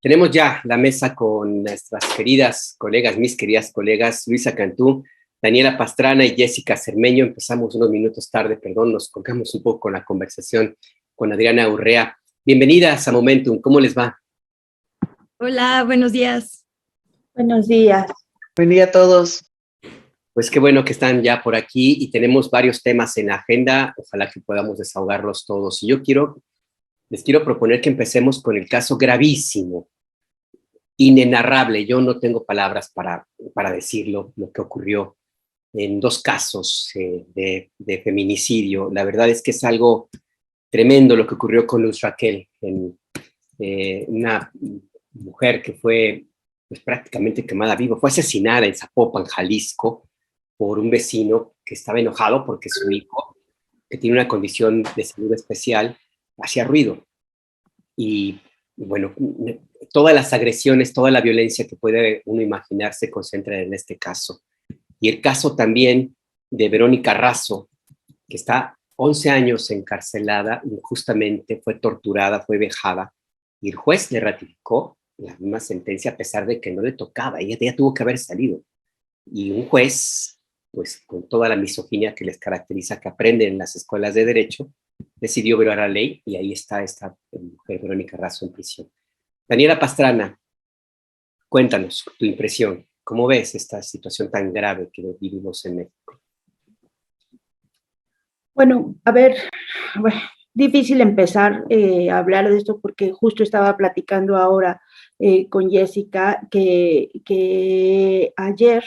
Tenemos ya la mesa con nuestras queridas colegas, mis queridas colegas, Luisa Cantú, Daniela Pastrana y Jessica Cermeño. Empezamos unos minutos tarde, perdón, nos colgamos un poco con la conversación con Adriana Urrea. Bienvenidas a Momentum, ¿cómo les va? Hola, buenos días. Buenos días. Buen día a todos. Pues qué bueno que están ya por aquí y tenemos varios temas en la agenda. Ojalá que podamos desahogarlos todos. Y les quiero proponer que empecemos con el caso gravísimo, inenarrable. Yo no tengo palabras para decirlo, lo que ocurrió en dos casos de feminicidio. La verdad es que es algo tremendo lo que ocurrió con Luz Raquel, una mujer que fue pues, prácticamente quemada viva. Fue asesinada en Zapopan, Jalisco, por un vecino que estaba enojado porque su hijo, que tiene una condición de salud especial, hacía ruido. Y bueno, todas las agresiones, toda la violencia que puede uno imaginar se concentra en este caso. Y el caso también de Verónica Razo, que está 11 años encarcelada, injustamente fue torturada, fue vejada, y el juez le ratificó la misma sentencia a pesar de que no le tocaba, ella ya tuvo que haber salido. Y un juez, pues con toda la misoginia que les caracteriza, que aprenden en las escuelas de derecho, decidió violar la ley y ahí está esta mujer, Verónica Razo, en prisión. Daniela Pastrana, cuéntanos tu impresión. ¿Cómo ves esta situación tan grave que vivimos en México? Bueno, a ver, difícil empezar a hablar de esto porque justo estaba platicando ahora con Jessica que ayer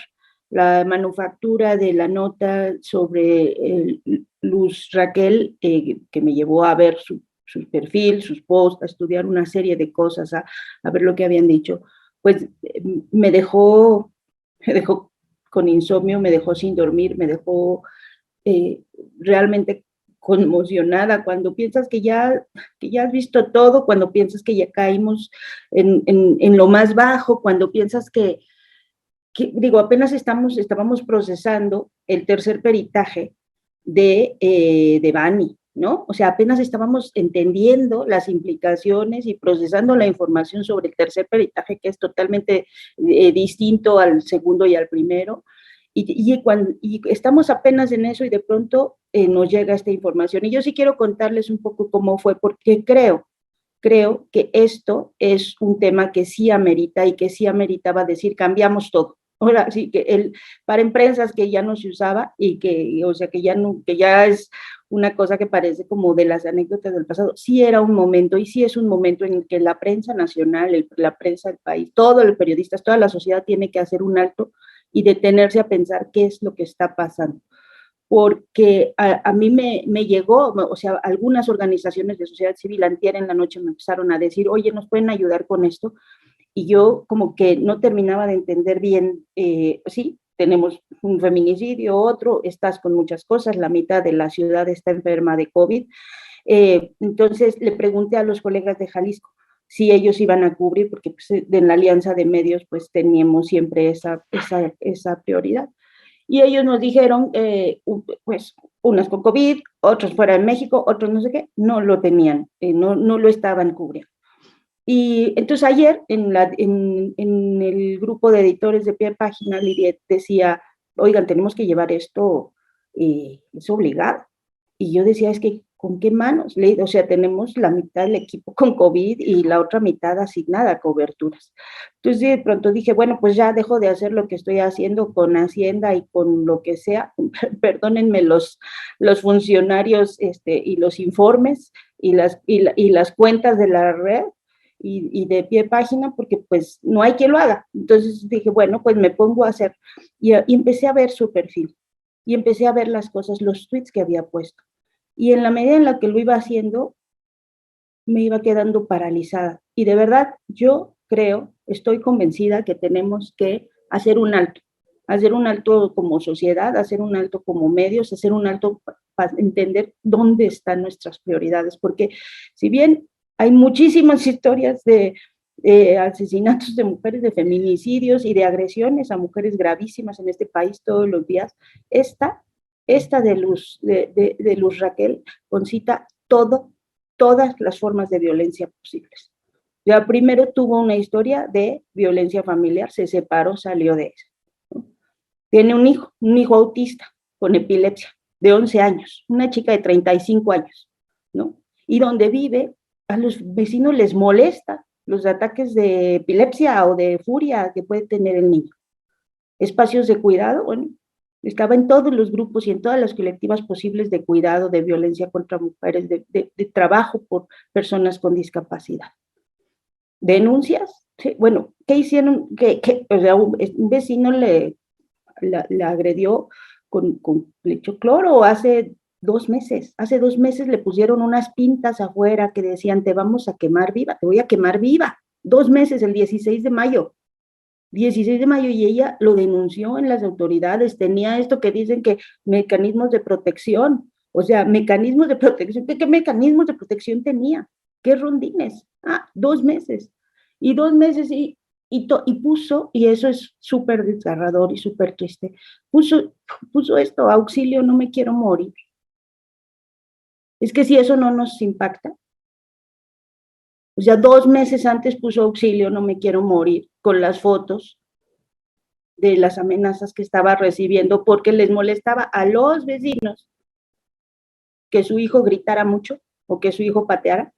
la manufactura de la nota sobre Luz Raquel, que me llevó a ver su perfil, sus posts, a estudiar una serie de cosas, a ver lo que habían dicho, pues me dejó con insomnio, me dejó sin dormir, me dejó realmente conmocionada cuando piensas que ya has visto todo, cuando piensas que ya caímos en lo más bajo, cuando piensas que digo, apenas estábamos procesando el tercer peritaje de Bani, ¿no? O sea, apenas estábamos entendiendo las implicaciones y procesando la información sobre el tercer peritaje, que es totalmente distinto al segundo y al primero. Y estamos apenas en eso y de pronto nos llega esta información. Y yo sí quiero contarles un poco cómo fue, porque creo que esto es un tema que sí amerita y que sí ameritaba decir, cambiamos todo. Ahora sí que para empresas que ya no se usaba y que, o sea, que ya es una cosa que parece como de las anécdotas del pasado, sí era un momento y sí es un momento en el que la prensa nacional, la prensa del país, todos los periodistas, toda la sociedad tiene que hacer un alto y detenerse a pensar qué es lo que está pasando. Porque a mí me llegó, o sea, algunas organizaciones de sociedad civil antier en la noche me empezaron a decir, oye, ¿nos pueden ayudar con esto? Y yo como que no terminaba de entender bien, sí, tenemos un feminicidio, otro, estás con muchas cosas, la mitad de la ciudad está enferma de COVID. Entonces le pregunté a los colegas de Jalisco si ellos iban a cubrir, porque pues, en la alianza de medios pues teníamos siempre esa prioridad. Y ellos nos dijeron, pues, unas con COVID, otros fuera de México, otros no sé qué, no lo tenían, no lo estaban cubriendo. Y entonces ayer en el grupo de editores de Pie de Página, Lidia decía, oigan, tenemos que llevar esto, es obligado. Y yo decía, es que, ¿con qué manos? O sea, tenemos la mitad del equipo con COVID y la otra mitad asignada a coberturas. Entonces de pronto dije, bueno, pues ya dejo de hacer lo que estoy haciendo con Hacienda y con lo que sea. Perdónenme los funcionarios y los informes y las cuentas de la red, y de Pie de Página, porque pues no hay quien lo haga. Entonces dije, bueno, pues me pongo a hacer, y empecé a ver su perfil, y empecé a ver las cosas, los tweets que había puesto, y en la medida en la que lo iba haciendo, me iba quedando paralizada, y de verdad, yo creo, estoy convencida que tenemos que hacer un alto como sociedad, hacer un alto como medios, hacer un alto para entender dónde están nuestras prioridades, porque si bien hay muchísimas historias de asesinatos de mujeres, de feminicidios y de agresiones a mujeres gravísimas en este país todos los días, esta de Luz Raquel concita todas las formas de violencia posibles. Ya primero tuvo una historia de violencia familiar, se separó, salió de eso, ¿no? Tiene un hijo autista con epilepsia de 11 años, una chica de 35 años, ¿no? Y donde vive, a los vecinos les molesta los ataques de epilepsia o de furia que puede tener el niño. Espacios de cuidado, bueno, estaba en todos los grupos y en todas las colectivas posibles de cuidado, de violencia contra mujeres, de trabajo por personas con discapacidad. ¿Denuncias? Sí, bueno, ¿qué hicieron? O sea, un vecino la agredió con cloro hace 2 meses. Hace 2 meses le pusieron unas pintas afuera que decían, te vamos a quemar viva, te voy a quemar viva. 2 meses, el 16 de mayo. 16 de mayo, y ella lo denunció en las autoridades. Tenía esto que dicen que mecanismos de protección, o sea, mecanismos de protección. ¿Qué mecanismos de protección tenía? ¿Qué rondines? 2 meses. Y 2 meses y puso, y eso es súper desgarrador y súper triste, puso esto, auxilio, no me quiero morir. Es que si eso no nos impacta, o sea, 2 meses antes puso auxilio, no me quiero morir, con las fotos de las amenazas que estaba recibiendo, porque les molestaba a los vecinos que su hijo gritara mucho o que su hijo pateara.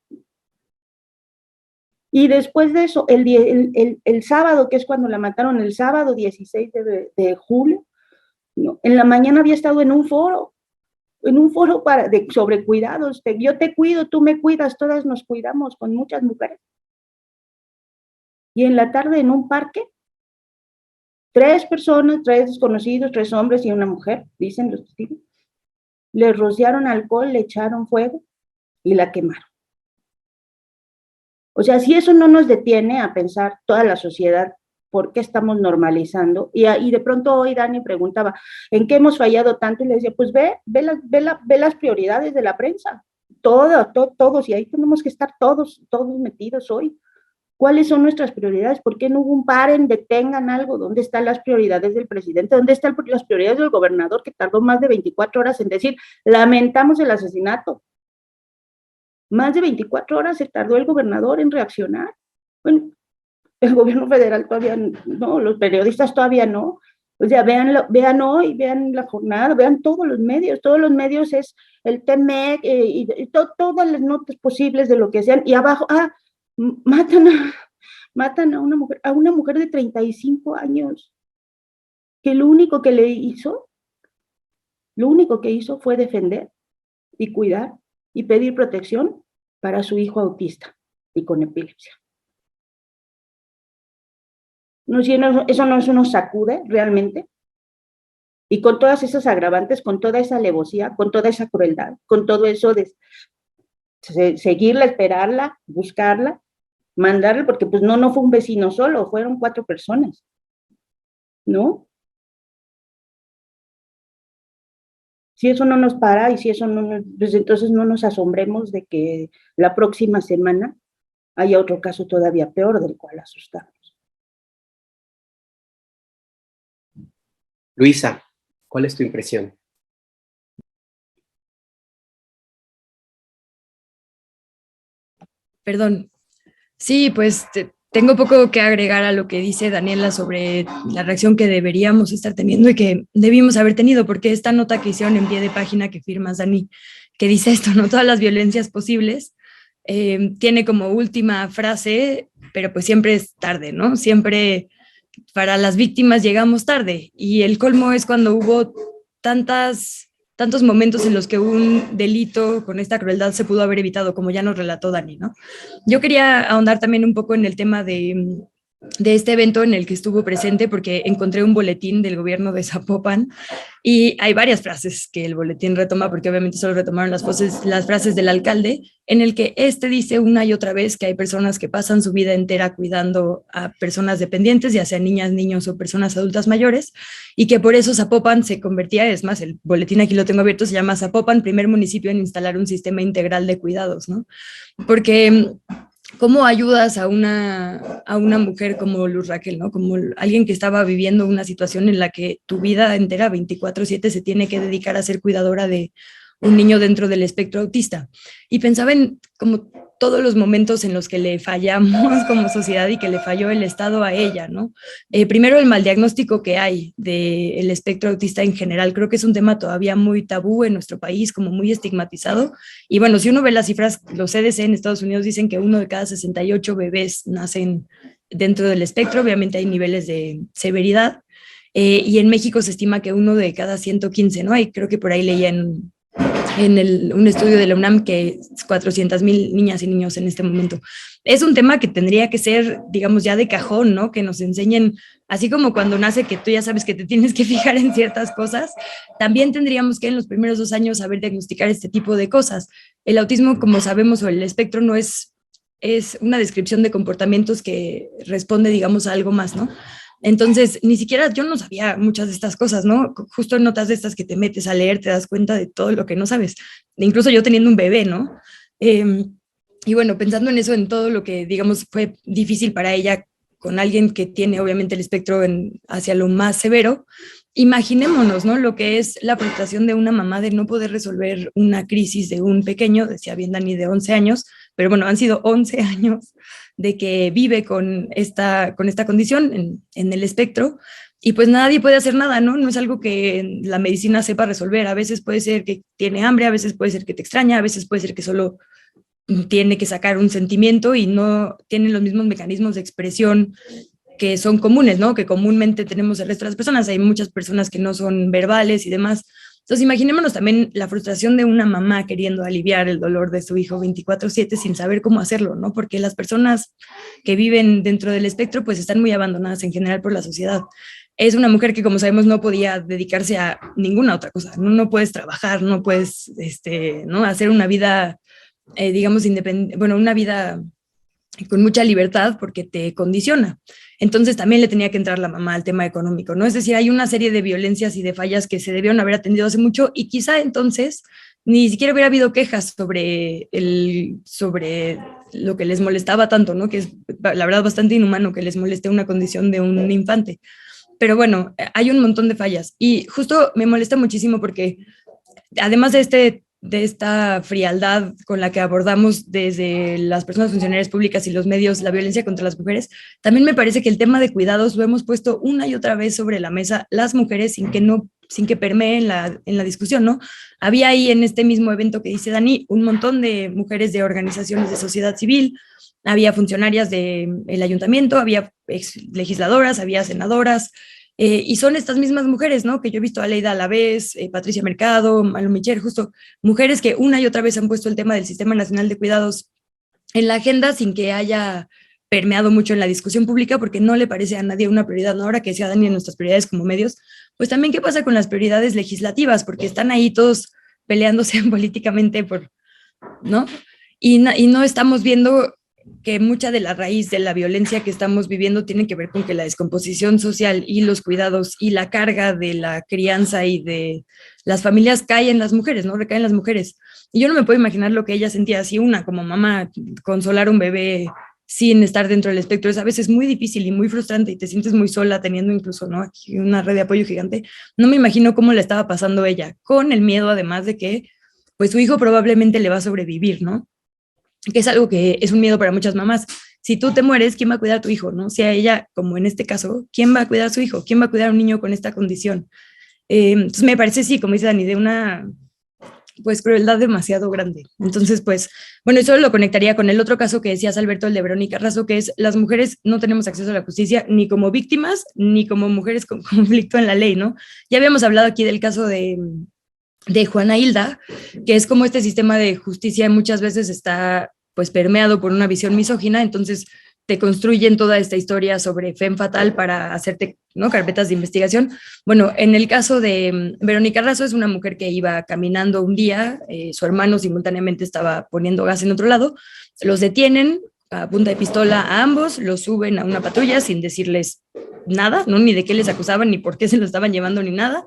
Y después de eso, el sábado, que es cuando la mataron, el sábado 16 de julio, ¿no? En la mañana había estado en un foro sobre cuidados. Yo te cuido, tú me cuidas, todas nos cuidamos, con muchas mujeres. Y en la tarde en un parque, 3 personas, 3 desconocidos, 3 hombres y una mujer, dicen los testigos, le rociaron alcohol, le echaron fuego y la quemaron. O sea, si eso no nos detiene a pensar toda la sociedad, ¿por qué estamos normalizando? Y de pronto hoy Dani preguntaba, ¿en qué hemos fallado tanto? Y le decía, pues ve las prioridades de la prensa, todos, y ahí tenemos que estar todos metidos hoy. ¿Cuáles son nuestras prioridades? ¿Por qué no hubo un paren, detengan algo? ¿Dónde están las prioridades del presidente? ¿Dónde están las prioridades del gobernador, que tardó más de 24 horas en decir, lamentamos el asesinato? Más de 24 horas se tardó el gobernador en reaccionar. Bueno, el gobierno federal todavía no, los periodistas todavía no. O sea, vean hoy, vean la jornada, vean todos los medios es el TEMEC y todas las notas posibles de lo que sean, y abajo, matan a una mujer de 35 años, que lo único que hizo fue defender y cuidar y pedir protección para su hijo autista y con epilepsia. Eso no nos sacude realmente. Y con todas esas agravantes, con toda esa alevosía, con toda esa crueldad, con todo eso de seguirla, esperarla, buscarla, mandarla, porque pues no fue un vecino solo, fueron 4 personas, ¿no? Si eso no nos para y si eso pues entonces no nos asombremos de que la próxima semana haya otro caso todavía peor del cual asustarnos. Luisa, ¿cuál es tu impresión? Perdón. Sí, pues tengo poco que agregar a lo que dice Daniela sobre la reacción que deberíamos estar teniendo y que debimos haber tenido, porque esta nota que hicieron en pie de página que firmas, Dani, que dice esto, ¿no? Todas las violencias posibles, tiene como última frase, pero pues siempre es tarde, ¿no? Siempre para las víctimas llegamos tarde, y el colmo es cuando hubo tantos momentos en los que un delito con esta crueldad se pudo haber evitado, como ya nos relató Dani, ¿no? Yo quería ahondar también un poco en el tema de este evento en el que estuvo presente, porque encontré un boletín del gobierno de Zapopan y hay varias frases que el boletín retoma, porque obviamente solo retomaron las frases del alcalde, en el que dice una y otra vez que hay personas que pasan su vida entera cuidando a personas dependientes, ya sean niñas, niños o personas adultas mayores, y que por eso Zapopan se convertía, es más, el boletín aquí lo tengo abierto, se llama Zapopan, primer municipio en instalar un sistema integral de cuidados, ¿no? Porque ¿cómo ayudas a una mujer como Luz Raquel, ¿no? Como alguien que estaba viviendo una situación en la que tu vida entera, 24/7, se tiene que dedicar a ser cuidadora de un niño dentro del espectro autista? Y pensaba en como todos los momentos en los que le fallamos como sociedad y que le falló el Estado a ella, ¿no? Primero, el mal diagnóstico que hay del espectro autista en general. Creo que es un tema todavía muy tabú en nuestro país, como muy estigmatizado. Y bueno, si uno ve las cifras, los CDC en Estados Unidos dicen que 1 de cada 68 bebés nacen dentro del espectro. Obviamente hay niveles de severidad. Y en México se estima que 1 de cada 115, ¿no? Y creo que por ahí leía en un estudio de la UNAM que 400,000 niñas y niños en este momento. Es un tema que tendría que ser, digamos, ya de cajón, ¿no? Que nos enseñen, así como cuando nace que tú ya sabes que te tienes que fijar en ciertas cosas, también tendríamos que en los primeros 2 años saber diagnosticar este tipo de cosas. El autismo, como sabemos, o el espectro no es una descripción de comportamientos que responde, digamos, a algo más, ¿no? Entonces, ni siquiera yo no sabía muchas de estas cosas, ¿no? Justo en notas de estas que te metes a leer, te das cuenta de todo lo que no sabes. Incluso yo teniendo un bebé, ¿no? Y bueno, pensando en eso, en todo lo que, digamos, fue difícil para ella con alguien que tiene obviamente el espectro hacia lo más severo, imaginémonos, ¿no? Lo que es la frustración de una mamá de no poder resolver una crisis de un pequeño, decía bien Dani, de 11 años, pero bueno, han sido 11 años de que vive con esta condición en el espectro, y pues nadie puede hacer nada, ¿no? No es algo que la medicina sepa resolver. A veces puede ser que tiene hambre, a veces puede ser que te extraña, a veces puede ser que solo tiene que sacar un sentimiento y no tiene los mismos mecanismos de expresión que son comunes, ¿no? Que comúnmente tenemos el resto de las personas. Hay muchas personas que no son verbales y demás. Entonces, imaginémonos también la frustración de una mamá queriendo aliviar el dolor de su hijo 24/7 sin saber cómo hacerlo, ¿no? Porque las personas que viven dentro del espectro pues están muy abandonadas en general por la sociedad. Es una mujer que, como sabemos, no podía dedicarse a ninguna otra cosa. No puedes trabajar, no puedes ¿no? hacer una vida, digamos, independiente, bueno, una vida con mucha libertad porque te condiciona. Entonces también le tenía que entrar la mamá al tema económico, ¿no? Es decir, hay una serie de violencias y de fallas que se debieron haber atendido hace mucho y quizá entonces ni siquiera hubiera habido quejas sobre lo que les molestaba tanto, ¿no? Que es, la verdad, bastante inhumano que les moleste una condición de un infante. Pero bueno, hay un montón de fallas y justo me molesta muchísimo porque además de esta frialdad con la que abordamos desde las personas funcionarias públicas y los medios la violencia contra las mujeres, también me parece que el tema de cuidados lo hemos puesto una y otra vez sobre la mesa las mujeres sin que permee en la discusión, ¿no? Había ahí en este mismo evento que dice Dani un montón de mujeres de organizaciones de sociedad civil, había funcionarias del ayuntamiento, había legisladoras, había senadoras, y son estas mismas mujeres, ¿no? Que yo he visto a Aleida Alavés, Patricia Mercado, Malu Micher, justo mujeres que una y otra vez han puesto el tema del Sistema Nacional de Cuidados en la agenda sin que haya permeado mucho en la discusión pública porque no le parece a nadie una prioridad, ¿no? Ahora que decía Dani en nuestras prioridades como medios, pues también qué pasa con las prioridades legislativas, porque están ahí todos peleándose políticamente ¿no? Y no estamos viendo que mucha de la raíz de la violencia que estamos viviendo tiene que ver con que la descomposición social y los cuidados y la carga de la crianza y de las familias cae en las mujeres, ¿no? Recaen en las mujeres. Y yo no me puedo imaginar lo que ella sentía así, una como mamá, consolar a un bebé sin estar dentro del espectro. Es a veces muy difícil y muy frustrante y te sientes muy sola teniendo incluso, ¿no? Aquí una red de apoyo gigante. No me imagino cómo le estaba pasando ella, con el miedo además de que pues su hijo probablemente le va a sobrevivir, ¿no? Que es algo que es un miedo para muchas mamás. Si tú te mueres, ¿quién va a cuidar a tu hijo? ¿No? Si a ella, como en este caso, ¿quién va a cuidar a su hijo? ¿Quién va a cuidar a un niño con esta condición? Entonces me parece, sí, como dice Dani, de una pues crueldad demasiado grande. Entonces, pues, bueno, eso lo conectaría con el otro caso que decías, Alberto, el de Verónica Razo, que es las mujeres no tenemos acceso a la justicia ni como víctimas ni como mujeres con conflicto en la ley, ¿no? Ya habíamos hablado aquí del caso de Juana Hilda, que es como este sistema de justicia muchas veces está pues permeado por una visión misógina, entonces te construyen toda esta historia sobre femme fatal para hacerte, ¿no? Carpetas de investigación. Bueno, en el caso de Verónica Razo es una mujer que iba caminando un día, su hermano simultáneamente estaba poniendo gas en otro lado, los detienen a punta de pistola a ambos, los suben a una patrulla sin decirles nada, ¿no? Ni de qué les acusaban, ni por qué se lo estaban llevando, ni nada.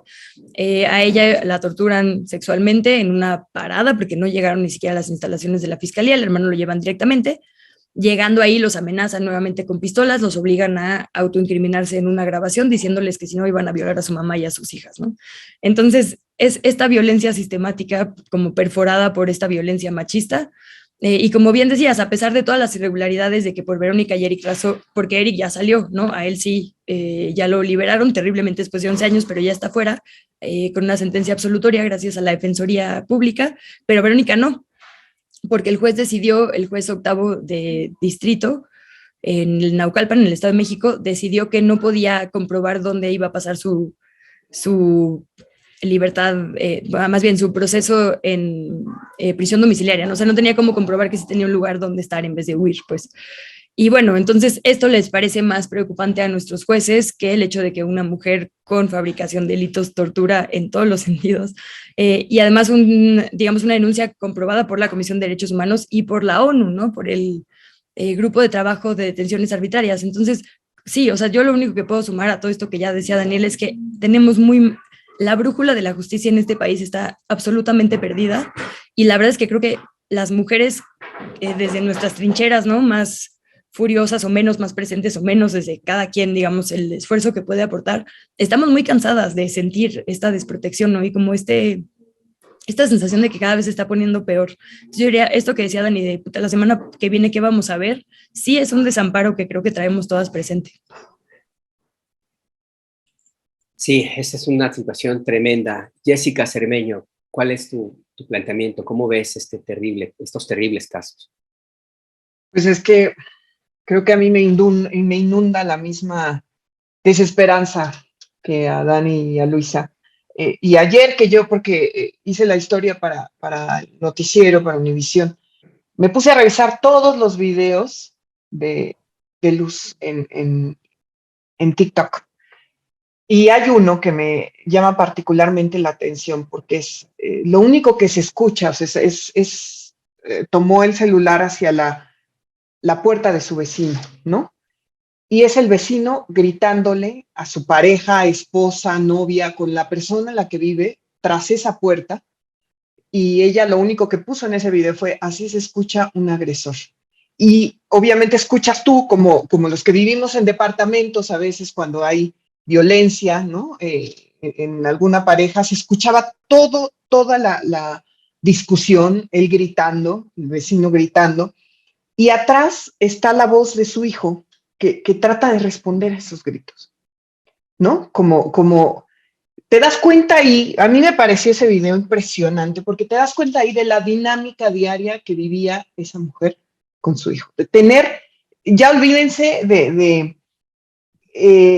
A ella la torturan sexualmente en una parada porque no llegaron ni siquiera a las instalaciones de la fiscalía, el hermano lo llevan directamente. Llegando ahí los amenazan nuevamente con pistolas, los obligan a autoincriminarse en una grabación diciéndoles que si no iban a violar a su mamá y a sus hijas, ¿no? Entonces es esta violencia sistemática como perforada por esta violencia machista Y como bien decías, a pesar de todas las irregularidades de que por Verónica y Eric Razo, porque Eric ya salió, ¿no? A él sí, ya lo liberaron terriblemente después de 11 años, pero ya está fuera, con una sentencia absolutoria gracias a la Defensoría Pública, pero Verónica no, porque el juez octavo de distrito, en el Naucalpan, en el Estado de México, decidió que no podía comprobar dónde iba a pasar su libertad, más bien su proceso en prisión domiciliaria, ¿no? O sea, no tenía cómo comprobar que sí tenía un lugar donde estar en vez de huir, pues. Y bueno, entonces esto les parece más preocupante a nuestros jueces que el hecho de que una mujer con fabricación de delitos tortura en todos los sentidos, y además digamos una denuncia comprobada por la Comisión de Derechos Humanos y por la ONU, ¿no? Por el Grupo de Trabajo de Detenciones Arbitrarias. Entonces, sí, o sea, yo lo único que puedo sumar a todo esto que ya decía Daniel es que tenemos la brújula de la justicia en este país está absolutamente perdida, y la verdad es que creo que las mujeres, desde nuestras trincheras, ¿no? Más furiosas o menos, más presentes o menos, desde cada quien, digamos, el esfuerzo que puede aportar, estamos muy cansadas de sentir esta desprotección, ¿no? Y como esta sensación de que cada vez se está poniendo peor. Entonces, yo diría, esto que decía Dani, de puta, la semana que viene, ¿qué vamos a ver? Sí es un desamparo que creo que traemos todas presente. Sí, esa es una situación tremenda. Jessica Cermeño, ¿cuál es tu planteamiento? ¿Cómo ves estos terribles casos? Pues es que creo que a mí me inunda la misma desesperanza que a Dani y a Luisa. Y ayer que yo, porque hice la historia para el noticiero, para Univisión, me puse a revisar todos los videos de Luz en TikTok. Y hay uno que me llama particularmente la atención porque es lo único que se escucha, o sea, tomó el celular hacia la puerta de su vecino, ¿no? Y es el vecino gritándole a su pareja, esposa, novia, con la persona en la que vive tras esa puerta, y ella lo único que puso en ese video fue: así se escucha un agresor. Y obviamente escuchas tú, como los que vivimos en departamentos, a veces cuando hay violencia, ¿no? En alguna pareja se escuchaba toda la discusión, él gritando, el vecino gritando, y atrás está la voz de su hijo que trata de responder a esos gritos, ¿no? Como te das cuenta ahí, a mí me pareció ese video impresionante, porque te das cuenta ahí de la dinámica diaria que vivía esa mujer con su hijo. De tener, ya olvídense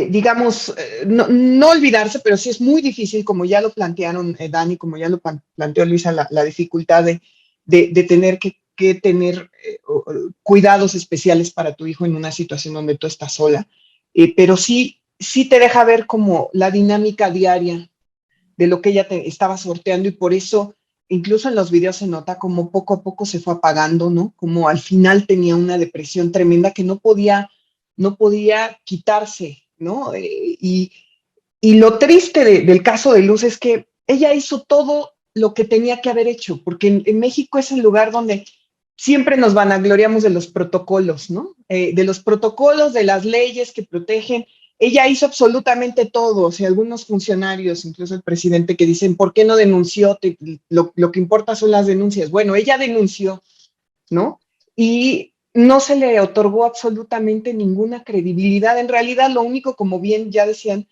digamos, no olvidarse, pero sí es muy difícil, como ya lo plantearon Dani, como ya lo planteó Luisa, la dificultad de tener que tener cuidados especiales para tu hijo en una situación donde tú estás sola, pero sí te deja ver como la dinámica diaria de lo que ella estaba sorteando, y por eso incluso en los videos se nota como poco a poco se fue apagando, ¿no? Como al final tenía una depresión tremenda que no podía quitarse, ¿no? Y lo triste del caso de Luz es que ella hizo todo lo que tenía que haber hecho, porque en México es el lugar donde siempre nos vanagloriamos de los protocolos, ¿no? De los protocolos, de las leyes que protegen. Ella hizo absolutamente todo. O sea, algunos funcionarios, incluso el presidente, que dicen: ¿por qué no denunció? Lo que importa son las denuncias. Bueno, ella denunció, ¿no? Y no se le otorgó absolutamente ninguna credibilidad. En realidad, lo único, como bien ya decían,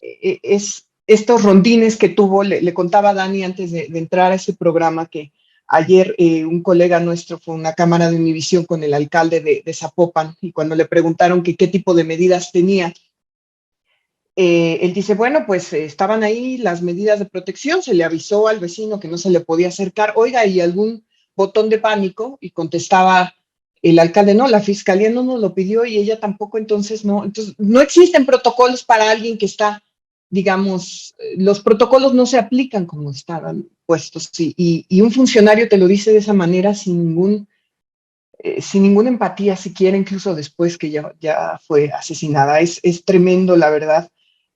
es estos rondines que tuvo. Le contaba a Dani antes de entrar a ese programa que ayer un colega nuestro fue a una cámara de Univisión con el alcalde de Zapopan, y cuando le preguntaron qué tipo de medidas tenía, él dice: bueno, pues estaban ahí las medidas de protección, se le avisó al vecino que no se le podía acercar, oiga, ¿y algún botón de pánico? Y contestaba el alcalde: no, la fiscalía no nos lo pidió y ella tampoco, entonces no existen protocolos para alguien que está, digamos, los protocolos no se aplican como estaban puestos, y un funcionario te lo dice de esa manera sin ninguna empatía siquiera, incluso después que ya fue asesinada. Es tremendo, la verdad.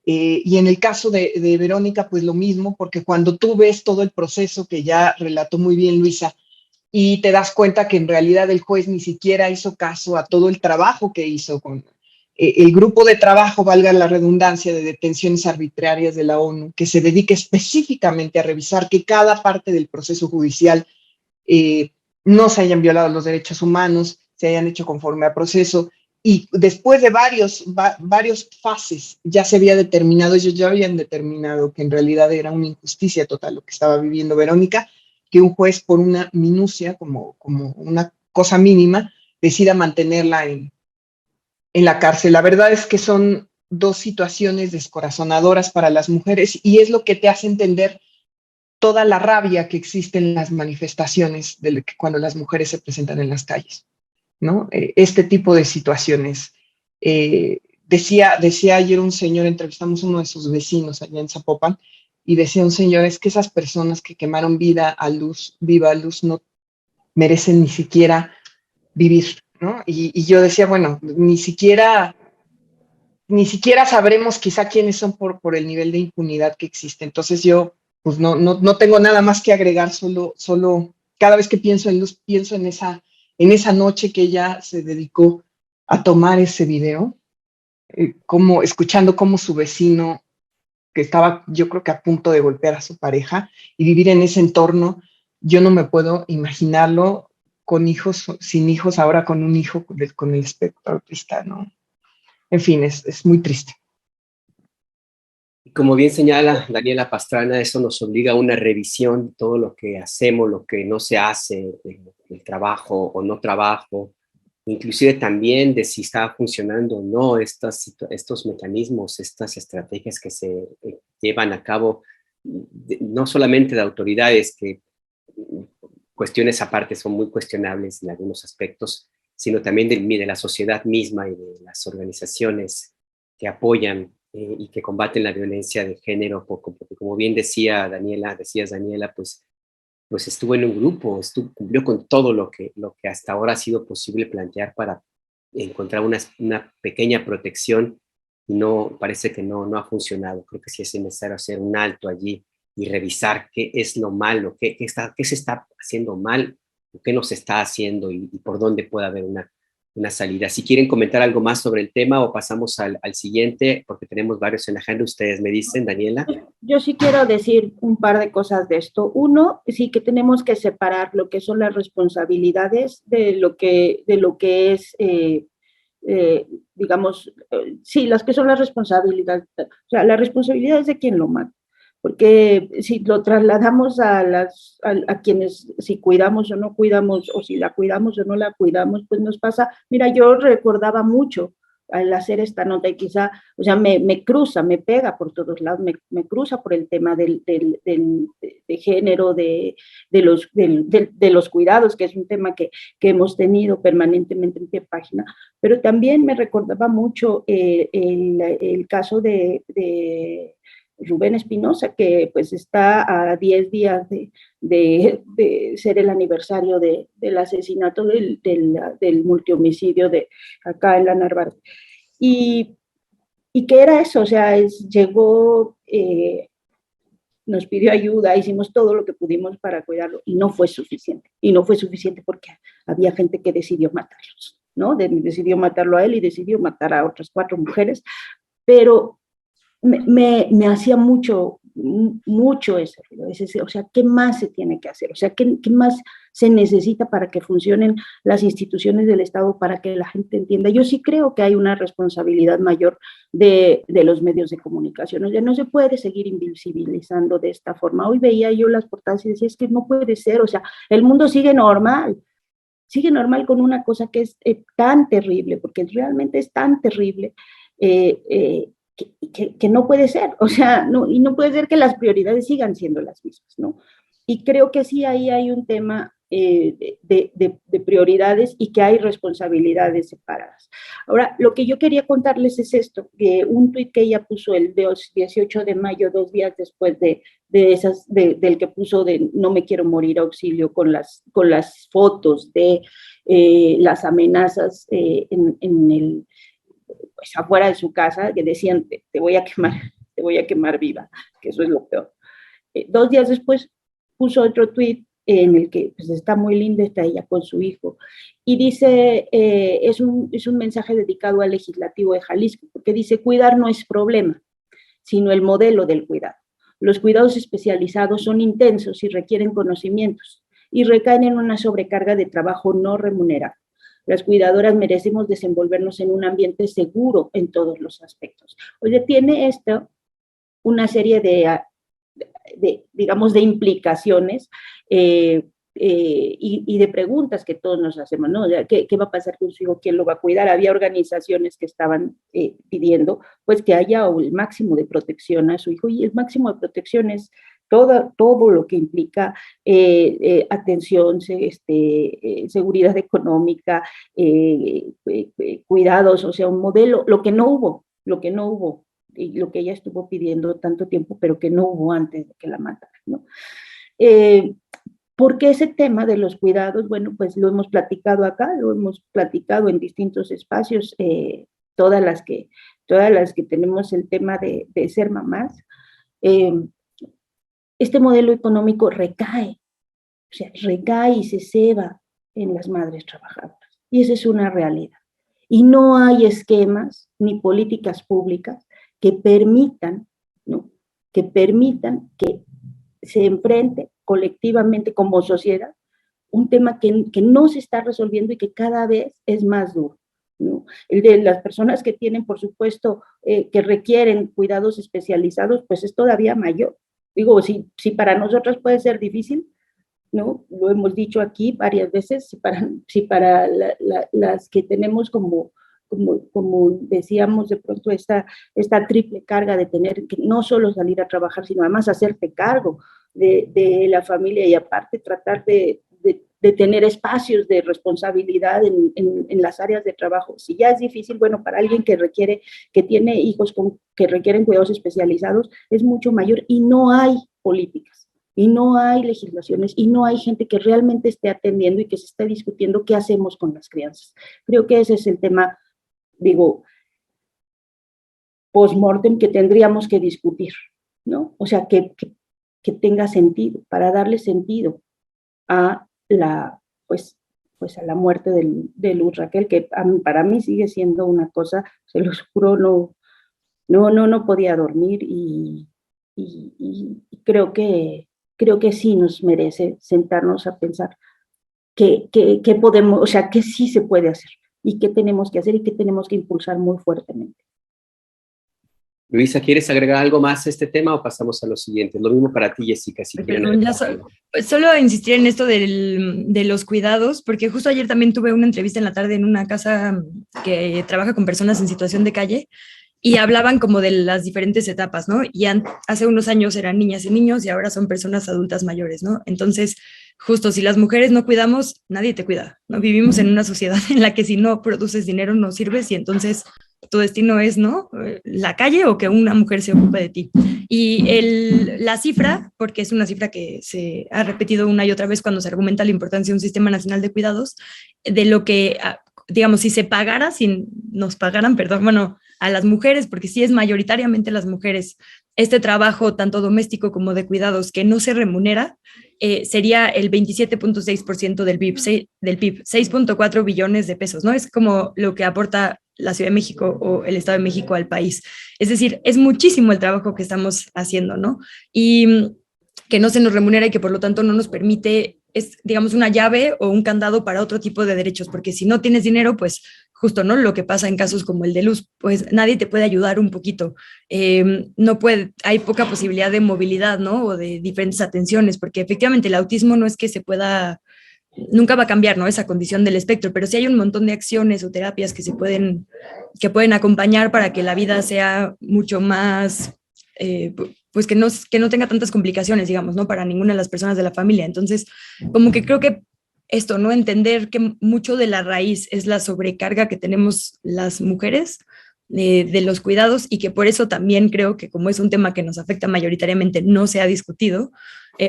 Y en el caso de Verónica, pues lo mismo, porque cuando tú ves todo el proceso que ya relató muy bien Luisa, y te das cuenta que en realidad el juez ni siquiera hizo caso a todo el trabajo que hizo con el grupo de trabajo, valga la redundancia, de detenciones arbitrarias de la ONU, que se dedica específicamente a revisar que cada parte del proceso judicial no se hayan violado los derechos humanos, se hayan hecho conforme a proceso, y después de varios fases ya se había determinado, ellos ya habían determinado que en realidad era una injusticia total lo que estaba viviendo Verónica, que un juez por una minucia, como una cosa mínima, decida mantenerla en la cárcel. La verdad es que son dos situaciones descorazonadoras para las mujeres y es lo que te hace entender toda la rabia que existe en las manifestaciones cuando las mujeres se presentan en las calles, ¿no? Este tipo de situaciones. Decía ayer un señor, entrevistamos a uno de sus vecinos allá en Zapopan, y decía un señor, es que esas personas que quemaron viva a luz, no merecen ni siquiera vivir, ¿no? Y yo decía, bueno, ni siquiera sabremos quizá quiénes son por el nivel de impunidad que existe. Entonces yo, pues no tengo nada más que agregar, solo cada vez que pienso en Luz, pienso en esa noche que ella se dedicó a tomar ese video, escuchando cómo su vecino, que estaba yo creo que a punto de golpear a su pareja, y vivir en ese entorno, yo no me puedo imaginarlo con hijos, sin hijos, ahora con un hijo con el espectro autista, ¿no? En fin, es muy triste. Como bien señala Daniela Pastrana, eso nos obliga a una revisión de todo lo que hacemos, lo que no se hace, el trabajo o no trabajo, inclusive también de si está funcionando o no estos mecanismos, estas estrategias que se llevan a cabo, no solamente de autoridades, que cuestiones aparte son muy cuestionables en algunos aspectos, sino también de la sociedad misma y de las organizaciones que apoyan y que combaten la violencia de género, porque como bien decías Daniela, pues estuvo en un grupo, cumplió con todo lo que hasta ahora ha sido posible plantear para encontrar una pequeña protección, y parece que no ha funcionado. Creo que sí es necesario hacer un alto allí y revisar qué es lo malo, qué se está haciendo mal, qué no se está haciendo y por dónde puede haber una salida. Si quieren comentar algo más sobre el tema o pasamos al siguiente, porque tenemos varios en la agenda, ustedes me dicen, Daniela. Yo sí quiero decir un par de cosas de esto. Uno, sí que tenemos que separar lo que son las responsabilidades de lo que es, digamos, sí, las que son las responsabilidades, o sea, la responsabilidad es de quien lo mata. Porque si lo trasladamos a quienes, si cuidamos o no cuidamos, o si la cuidamos o no la cuidamos, pues nos pasa. Mira, yo recordaba mucho al hacer esta nota y quizá, o sea, me cruza, me pega por todos lados, me cruza por el tema de género, de los cuidados, que es un tema que hemos tenido permanentemente en pie de página, pero también me recordaba mucho el caso de Rubén Espinosa, que pues está a 10 días de ser el aniversario del asesinato del multihomicidio de acá en la Narvarte. Y que era eso, o sea, llegó, nos pidió ayuda, hicimos todo lo que pudimos para cuidarlo y no fue suficiente. Y no fue suficiente porque había gente que decidió matarlos, ¿no? Decidió matarlo a él y decidió matar a otras 4 mujeres, pero me hacía mucho ese ruido. O sea, ¿qué más se tiene que hacer? O sea, ¿qué más se necesita para que funcionen las instituciones del Estado, para que la gente entienda? Yo sí creo que hay una responsabilidad mayor de los medios de comunicación. O sea, no se puede seguir invisibilizando de esta forma. Hoy veía yo las portadas y decía, es que no puede ser, o sea, el mundo sigue normal con una cosa que es tan terrible, porque realmente es tan terrible, que no puede ser, o sea, y no puede ser que las prioridades sigan siendo las mismas, ¿no? Y creo que sí ahí hay un tema de prioridades y que hay responsabilidades separadas. Ahora, lo que yo quería contarles es esto, que un tuit que ella puso el 18 de mayo, 2 días después del que puso de no me quiero morir, auxilio, con las fotos de las amenazas en el, pues afuera de su casa, que decían, te voy a quemar viva, que eso es lo peor. 2 días después puso otro tuit en el que pues, está muy linda, está ella con su hijo, y dice, es un mensaje dedicado al legislativo de Jalisco, porque dice, cuidar no es problema, sino el modelo del cuidado. Los cuidados especializados son intensos y requieren conocimientos, y recaen en una sobrecarga de trabajo no remunerado. Las cuidadoras merecemos desenvolvernos en un ambiente seguro en todos los aspectos. Oye, tiene esto una serie digamos, de implicaciones y de preguntas que todos nos hacemos, ¿no? ¿Qué va a pasar con su hijo? ¿Quién lo va a cuidar? Había organizaciones que estaban pidiendo, pues, que haya el máximo de protección a su hijo, y el máximo de protección es todo lo que implica atención, seguridad económica, cuidados, o sea, un modelo, lo que no hubo, y lo que ella estuvo pidiendo tanto tiempo, pero que no hubo antes de que la mataran, ¿no? ¿Por qué ese tema de los cuidados? Bueno, pues lo hemos platicado acá, lo hemos platicado en distintos espacios, todas las que tenemos el tema de ser mamás. Este modelo económico recae y se ceba en las madres trabajadoras. Y esa es una realidad. Y no hay esquemas ni políticas públicas que permitan, ¿no?, que se enfrente colectivamente como sociedad un tema que no se está resolviendo y que cada vez es más duro, ¿no? El de las personas que tienen, por supuesto, que requieren cuidados especializados, pues es todavía mayor. Digo, si para nosotras puede ser difícil, ¿no? Lo hemos dicho aquí varias veces, si para las que tenemos como decíamos de pronto esta triple carga de tener que no solo salir a trabajar, sino además hacerte cargo de la familia y aparte tratar de tener espacios de responsabilidad en las áreas de trabajo. Si ya es difícil, bueno, para alguien que tiene hijos que requieren cuidados especializados, es mucho mayor y no hay políticas, y no hay legislaciones, y no hay gente que realmente esté atendiendo y que se esté discutiendo qué hacemos con las crianzas. Creo que ese es el tema, digo, post-mortem que tendríamos que discutir, ¿no? O sea, que tenga sentido, para darle sentido a pues a la muerte de Luz Raquel, que para mí sigue siendo una cosa, se los juro, no podía dormir y creo que sí nos merece sentarnos a pensar qué podemos, o sea, qué sí se puede hacer y qué tenemos que hacer y qué tenemos que impulsar muy fuertemente. Luisa, ¿quieres agregar algo más a este tema o pasamos a lo siguiente? Lo mismo para ti, Jessica, si quieren. Pues solo insistir en esto de los cuidados, porque justo ayer también tuve una entrevista en la tarde en una casa que trabaja con personas en situación de calle y hablaban como de las diferentes etapas, ¿no? Y hace unos años eran niñas y niños y ahora son personas adultas mayores, ¿no? Entonces, justo si las mujeres no cuidamos, nadie te cuida, ¿no? Vivimos en una sociedad en la que si no produces dinero no sirves y entonces tu destino es, ¿no?, la calle o que una mujer se ocupe de ti. Y la cifra, porque es una cifra que se ha repetido una y otra vez cuando se argumenta la importancia de un sistema nacional de cuidados, de lo que, digamos, si nos pagaran, bueno, a las mujeres, porque sí es mayoritariamente las mujeres, este trabajo tanto doméstico como de cuidados que no se remunera, sería el 27.6% del PIB, 6.4 billones de pesos, ¿no? Es como lo que aporta la Ciudad de México o el Estado de México al país. Es decir, es muchísimo el trabajo que estamos haciendo, ¿no? Y que no se nos remunera y que por lo tanto no nos permite, es, digamos, una llave o un candado para otro tipo de derechos, porque si no tienes dinero, pues justo, ¿no? Lo que pasa en casos como el de Luz, pues nadie te puede ayudar un poquito. Hay poca posibilidad de movilidad, ¿no? O de diferentes atenciones, porque efectivamente el autismo no es que se pueda, nunca va a cambiar, ¿no?, esa condición del espectro, pero sí hay un montón de acciones o terapias que pueden acompañar para que la vida sea mucho más, pues que no tenga tantas complicaciones, digamos, ¿no?, para ninguna de las personas de la familia. Entonces, como que creo que esto, ¿no?, entender que mucho de la raíz es la sobrecarga que tenemos las mujeres de los cuidados y que por eso también creo que como es un tema que nos afecta mayoritariamente, no se ha discutido,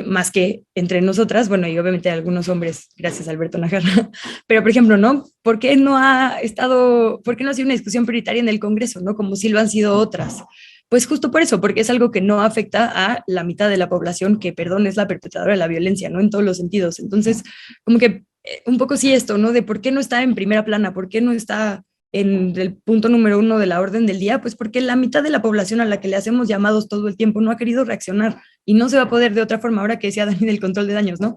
más que entre nosotras, bueno, y obviamente algunos hombres, gracias a Alberto Nájarra, pero por ejemplo, ¿no? ¿Por qué no ha sido una discusión prioritaria en el Congreso, ¿no?, como si lo han sido otras? Pues justo por eso, porque es algo que no afecta a la mitad de la población que, perdón, es la perpetradora de la violencia, ¿no?, en todos los sentidos. Entonces, como que un poco sí esto, ¿no?, de por qué no está en primera plana, por qué no está en el punto número 1 de la orden del día, pues porque la mitad de la población a la que le hacemos llamados todo el tiempo no ha querido reaccionar y no se va a poder de otra forma. Ahora que decía Dani del control de daños, ¿no?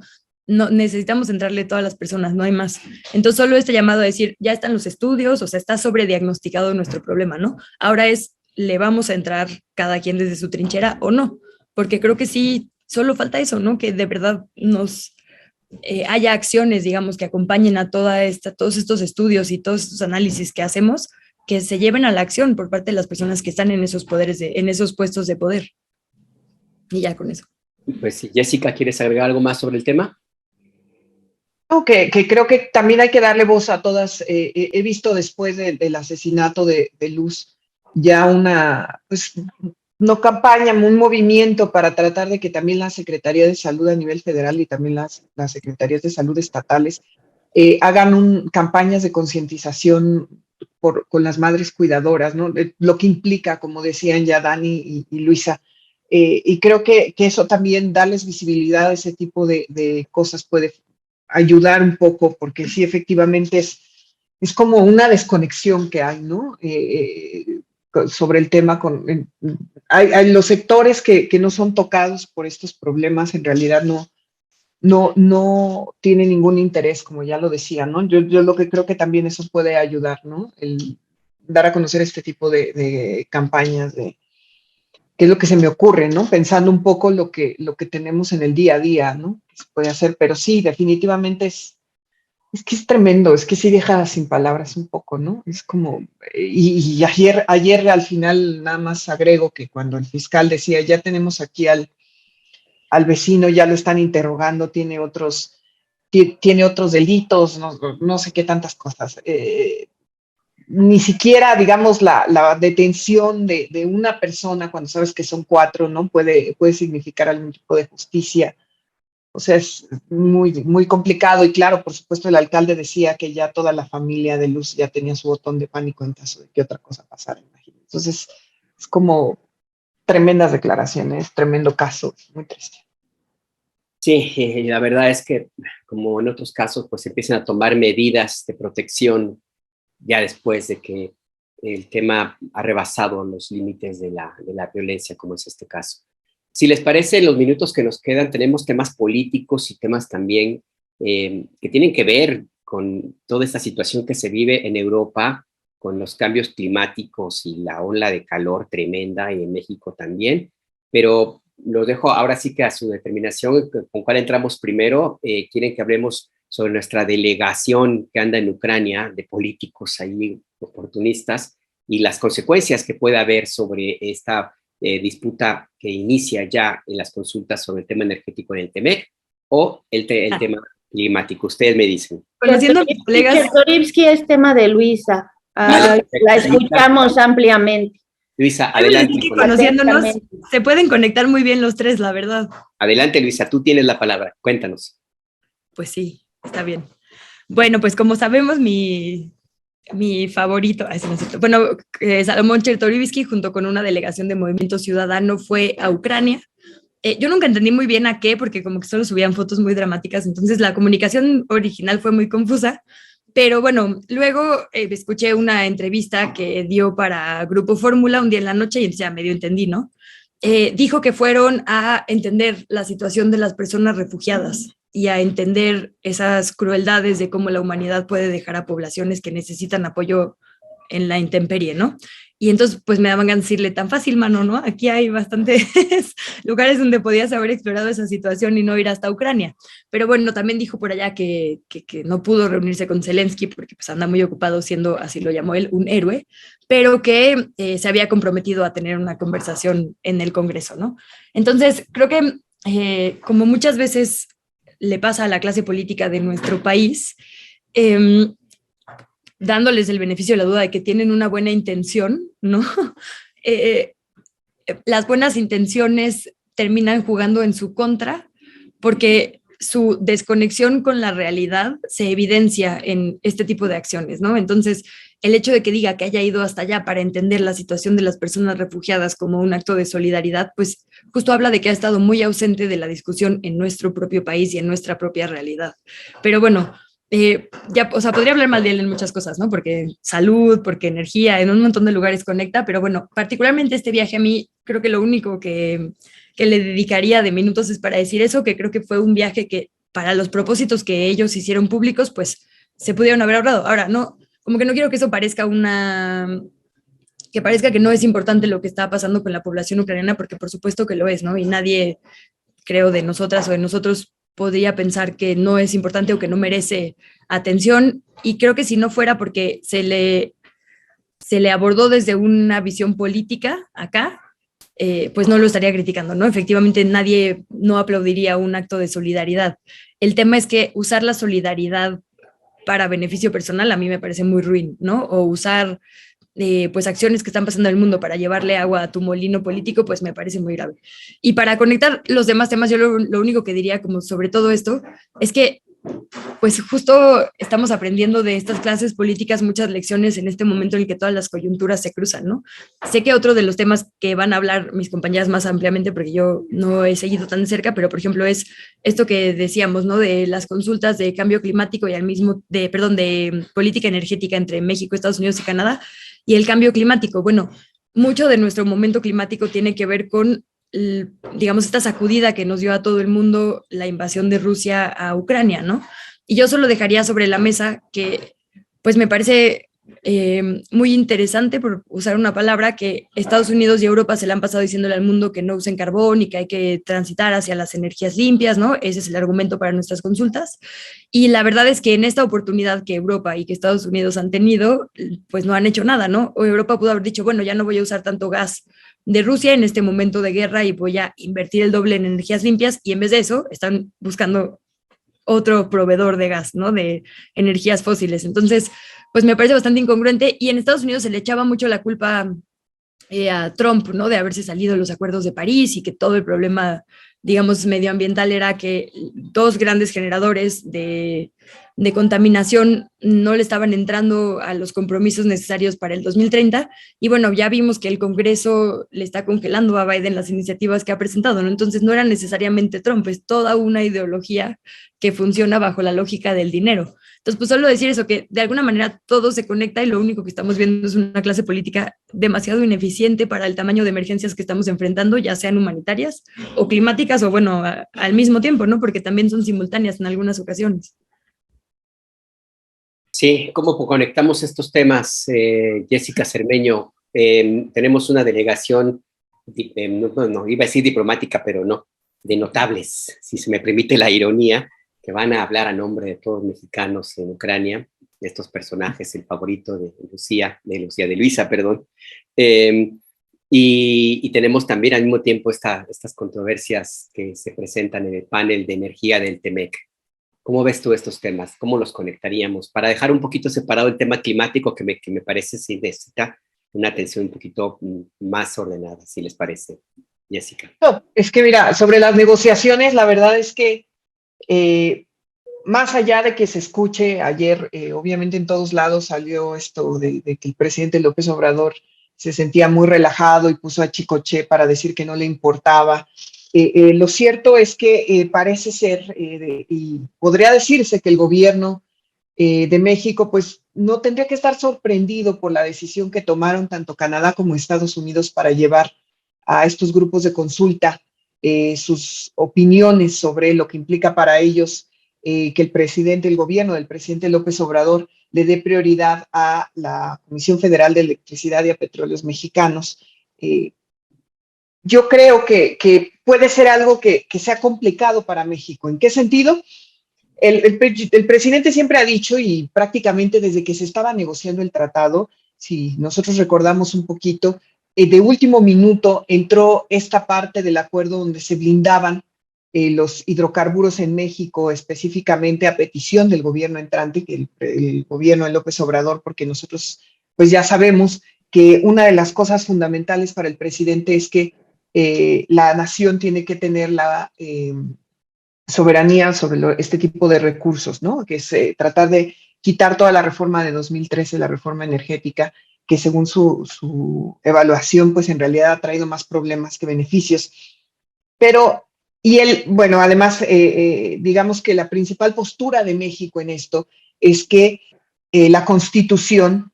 no necesitamos entrarle todas las personas, no hay más. Entonces solo este llamado a decir, ya están los estudios, o sea, está sobrediagnosticado nuestro problema, ¿no? Ahora es, ¿le vamos a entrar cada quien desde su trinchera o no? Porque creo que sí, solo falta eso, ¿no? Que de verdad nos haya acciones, digamos, que acompañen a todos estos estudios y todos estos análisis que hacemos, que se lleven a la acción por parte de las personas que están en esos poderes, en esos puestos de poder. Y ya con eso. Pues si Jessica, ¿quieres agregar algo más sobre el tema? No, que creo que también hay que darle voz a todas. He visto después del asesinato de Luz ya una, pues, no campaña, un movimiento para tratar de que también la Secretaría de Salud a nivel federal y también las Secretarías de Salud estatales hagan campañas de concientización con las madres cuidadoras, ¿no? Lo que implica, como decían ya Dani y Luisa. Y creo que eso también, darles visibilidad a ese tipo de cosas puede ayudar un poco, porque sí, efectivamente es como una desconexión que hay, ¿no? Sobre el tema. Hay los sectores que no son tocados por estos problemas, en realidad no tienen ningún interés, como ya lo decía, ¿no? Yo lo que creo que también eso puede ayudar, ¿no? El dar a conocer este tipo de campañas, qué es lo que se me ocurre, ¿no? Pensando un poco lo que tenemos en el día a día, ¿no? Que se puede hacer, pero sí, definitivamente es que es tremendo, es que sí deja sin palabras un poco, ¿no? Es como, y ayer al final nada más agrego que cuando el fiscal decía, ya tenemos aquí al vecino, ya lo están interrogando, tiene otros delitos, no sé qué tantas cosas. Ni siquiera, digamos, la detención de una persona cuando sabes que son 4, ¿no? Puede significar algún tipo de justicia. O sea, es muy, muy complicado. Y claro, por supuesto, el alcalde decía que ya toda la familia de Luz ya tenía su botón de pánico en caso de que otra cosa pasara, imagínate. Entonces, es como tremendas declaraciones, tremendo caso, muy triste. Sí, la verdad es que, como en otros casos, pues empiezan a tomar medidas de protección ya después de que el tema ha rebasado los límites de la violencia, como es este caso. Si les parece, en los minutos que nos quedan tenemos temas políticos y temas también que tienen que ver con toda esta situación que se vive en Europa, con los cambios climáticos y la ola de calor tremenda, y en México también, pero los dejo ahora sí que a su determinación, con cuál entramos primero. Quieren que hablemos sobre nuestra delegación que anda en Ucrania, de políticos ahí oportunistas, y las consecuencias que puede haber sobre esta disputa que inicia ya en las consultas sobre el tema energético en el TEMEC, o el tema climático. Ustedes me dicen. Conociendo a mis colegas. Chertorivsky es tema de Luisa. Vale, la escuchamos ampliamente. Luisa, adelante. Conociéndonos, se pueden conectar muy bien los tres, la verdad. Adelante, Luisa, tú tienes la palabra. Cuéntanos. Pues sí, está bien. Bueno, pues como sabemos, mi favorito, bueno, Salomón Chertorivsky, junto con una delegación de Movimiento Ciudadano, fue a Ucrania. Yo nunca entendí muy bien a qué, porque como que solo subían fotos muy dramáticas, entonces la comunicación original fue muy confusa. Pero bueno, luego escuché una entrevista que dio para Grupo Fórmula un día en la noche y ya medio entendí, ¿no? Dijo que fueron a entender la situación de las personas refugiadas y a entender esas crueldades de cómo la humanidad puede dejar a poblaciones que necesitan apoyo en la intemperie, ¿no? Y entonces, pues me daban ganas de decirle, tan fácil, mano, ¿no? Aquí hay bastantes lugares donde podías haber explorado esa situación y no ir hasta Ucrania. Pero bueno, también dijo por allá que no pudo reunirse con Zelensky porque pues anda muy ocupado siendo, así lo llamó él, un héroe, pero que se había comprometido a tener una conversación en el Congreso, ¿no? Entonces, creo que como muchas veces le pasa a la clase política de nuestro país, dándoles el beneficio de la duda de que tienen una buena intención, ¿no? Las buenas intenciones terminan jugando en su contra porque su desconexión con la realidad se evidencia en este tipo de acciones, ¿no? Entonces, el hecho de que diga que haya ido hasta allá para entender la situación de las personas refugiadas como un acto de solidaridad, pues justo habla de que ha estado muy ausente de la discusión en nuestro propio país y en nuestra propia realidad. Pero bueno, ya, o sea, podría hablar mal de él en muchas cosas, ¿no? Porque salud, porque energía, en un montón de lugares conecta, pero bueno, particularmente este viaje a mí, creo que lo único que le dedicaría de minutos es para decir eso, que creo que fue un viaje que para los propósitos que ellos hicieron públicos, pues se pudieron haber ahorrado. Ahora, no, como que no quiero que eso parezca que parezca que no es importante lo que está pasando con la población ucraniana, porque por supuesto que lo es, ¿no? Y nadie, creo, de nosotras o de nosotros podría pensar que no es importante o que no merece atención. Y creo que si no fuera porque se le abordó desde una visión política acá, pues no lo estaría criticando, ¿no? Efectivamente, nadie no aplaudiría un acto de solidaridad. El tema es que usar la solidaridad para beneficio personal a mí me parece muy ruin, ¿no? O usar pues acciones que están pasando en el mundo para llevarle agua a tu molino político, pues me parece muy grave. Y para conectar los demás temas, yo lo único que diría como sobre todo esto es que pues justo estamos aprendiendo de estas clases políticas muchas lecciones en este momento en el que todas las coyunturas se cruzan, ¿no? Sé que otro de los temas que van a hablar mis compañeras más ampliamente, porque yo no he seguido tan de cerca, pero por ejemplo es esto que decíamos, ¿no? De las consultas de cambio climático y de política energética entre México, Estados Unidos y Canadá, y el cambio climático. Bueno, mucho de nuestro momento climático tiene que ver con digamos, esta sacudida que nos dio a todo el mundo la invasión de Rusia a Ucrania, ¿no? Y yo solo dejaría sobre la mesa que, pues me parece muy interesante, por usar una palabra, que Estados Unidos y Europa se le han pasado diciéndole al mundo que no usen carbón y que hay que transitar hacia las energías limpias, ¿no? Ese es el argumento para nuestras consultas. Y la verdad es que en esta oportunidad que Europa y que Estados Unidos han tenido, pues no han hecho nada, ¿no? O Europa pudo haber dicho, bueno, ya no voy a usar tanto gas de Rusia en este momento de guerra y voy a invertir el doble en energías limpias, y en vez de eso están buscando otro proveedor de gas, ¿no? De energías fósiles. Entonces, pues me parece bastante incongruente, y en Estados Unidos se le echaba mucho la culpa a Trump, ¿no? De haberse salido los acuerdos de París y que todo el problema, digamos, medioambiental era que dos grandes generadores de contaminación no le estaban entrando a los compromisos necesarios para el 2030. Y bueno, ya vimos que el Congreso le está congelando a Biden las iniciativas que ha presentado, ¿no? Entonces no era necesariamente Trump, es toda una ideología que funciona bajo la lógica del dinero. Entonces, pues solo decir eso, que de alguna manera todo se conecta y lo único que estamos viendo es una clase política demasiado ineficiente para el tamaño de emergencias que estamos enfrentando, ya sean humanitarias o climáticas, o bueno, al mismo tiempo, ¿no? Porque también son simultáneas en algunas ocasiones. Sí, ¿cómo conectamos estos temas, Jessica Cermeño? Tenemos una delegación, no, iba a decir diplomática, pero no, de notables, si se me permite la ironía, que van a hablar a nombre de todos los mexicanos en Ucrania, de estos personajes, el favorito de Luisa, perdón. Y tenemos también al mismo tiempo estas controversias que se presentan en el panel de energía del TEMEC. ¿Cómo ves tú estos temas? ¿Cómo los conectaríamos? Para dejar un poquito separado el tema climático, que me parece sí necesita una atención un poquito más ordenada, si les parece, Jessica. No, es que mira, sobre las negociaciones, la verdad es que más allá de que se escuche ayer, obviamente en todos lados salió esto de que el presidente López Obrador se sentía muy relajado y puso a Chicoche para decir que no le importaba. Lo cierto es que parece ser, y podría decirse que el gobierno de México pues no tendría que estar sorprendido por la decisión que tomaron tanto Canadá como Estados Unidos para llevar a estos grupos de consulta sus opiniones sobre lo que implica para ellos que el gobierno del presidente López Obrador le dé prioridad a la Comisión Federal de Electricidad y a Petróleos Mexicanos. Yo creo que puede ser algo que sea complicado para México. ¿En qué sentido? El presidente siempre ha dicho, y prácticamente desde que se estaba negociando el tratado, si nosotros recordamos un poquito, de último minuto entró esta parte del acuerdo donde se blindaban los hidrocarburos en México, específicamente a petición del gobierno entrante, que el gobierno de López Obrador, porque nosotros pues ya sabemos que una de las cosas fundamentales para el presidente es que la nación tiene que tener la soberanía sobre este tipo de recursos, ¿no? Que es tratar de quitar toda la reforma de 2013, la reforma energética, que según su evaluación, pues en realidad ha traído más problemas que beneficios. Pero, bueno, además, digamos que la principal postura de México en esto es que la Constitución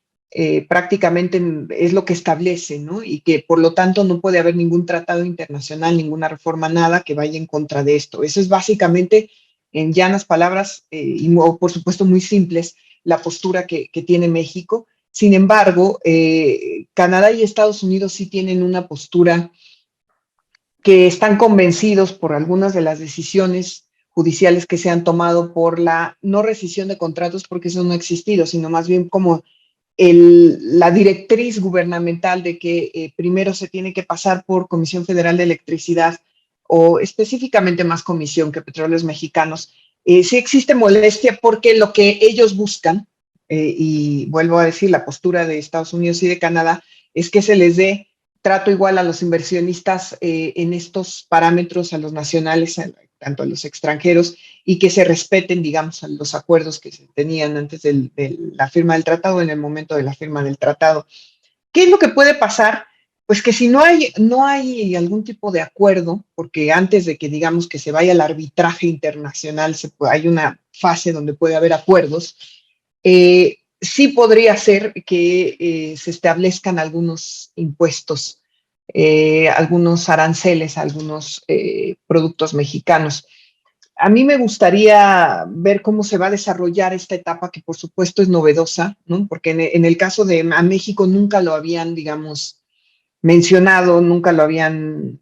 prácticamente es lo que establece, ¿no? Y que por lo tanto no puede haber ningún tratado internacional, ninguna reforma, nada que vaya en contra de esto. Eso es básicamente en llanas palabras, por supuesto muy simples, la postura que tiene México. Sin embargo, Canadá y Estados Unidos sí tienen una postura que están convencidos por algunas de las decisiones judiciales que se han tomado por la no rescisión de contratos, porque eso no ha existido, sino más bien como la directriz gubernamental de que primero se tiene que pasar por Comisión Federal de Electricidad o específicamente más comisión que Petróleos Mexicanos. Sí existe molestia porque lo que ellos buscan, y vuelvo a decir, la postura de Estados Unidos y de Canadá, es que se les dé trato igual a los inversionistas en estos parámetros, a los nacionales, tanto a los extranjeros, y que se respeten, digamos, los acuerdos que se tenían antes de la firma del tratado, en el momento de la firma del tratado. ¿Qué es lo que puede pasar? Pues que si no hay algún tipo de acuerdo, porque antes de que digamos que se vaya al arbitraje internacional, hay una fase donde puede haber acuerdos, sí podría ser que se establezcan algunos impuestos, algunos aranceles, algunos productos mexicanos. A mí me gustaría ver cómo se va a desarrollar esta etapa, que por supuesto es novedosa, ¿no? Porque en el caso de a México nunca lo habían, digamos, mencionado, nunca lo habían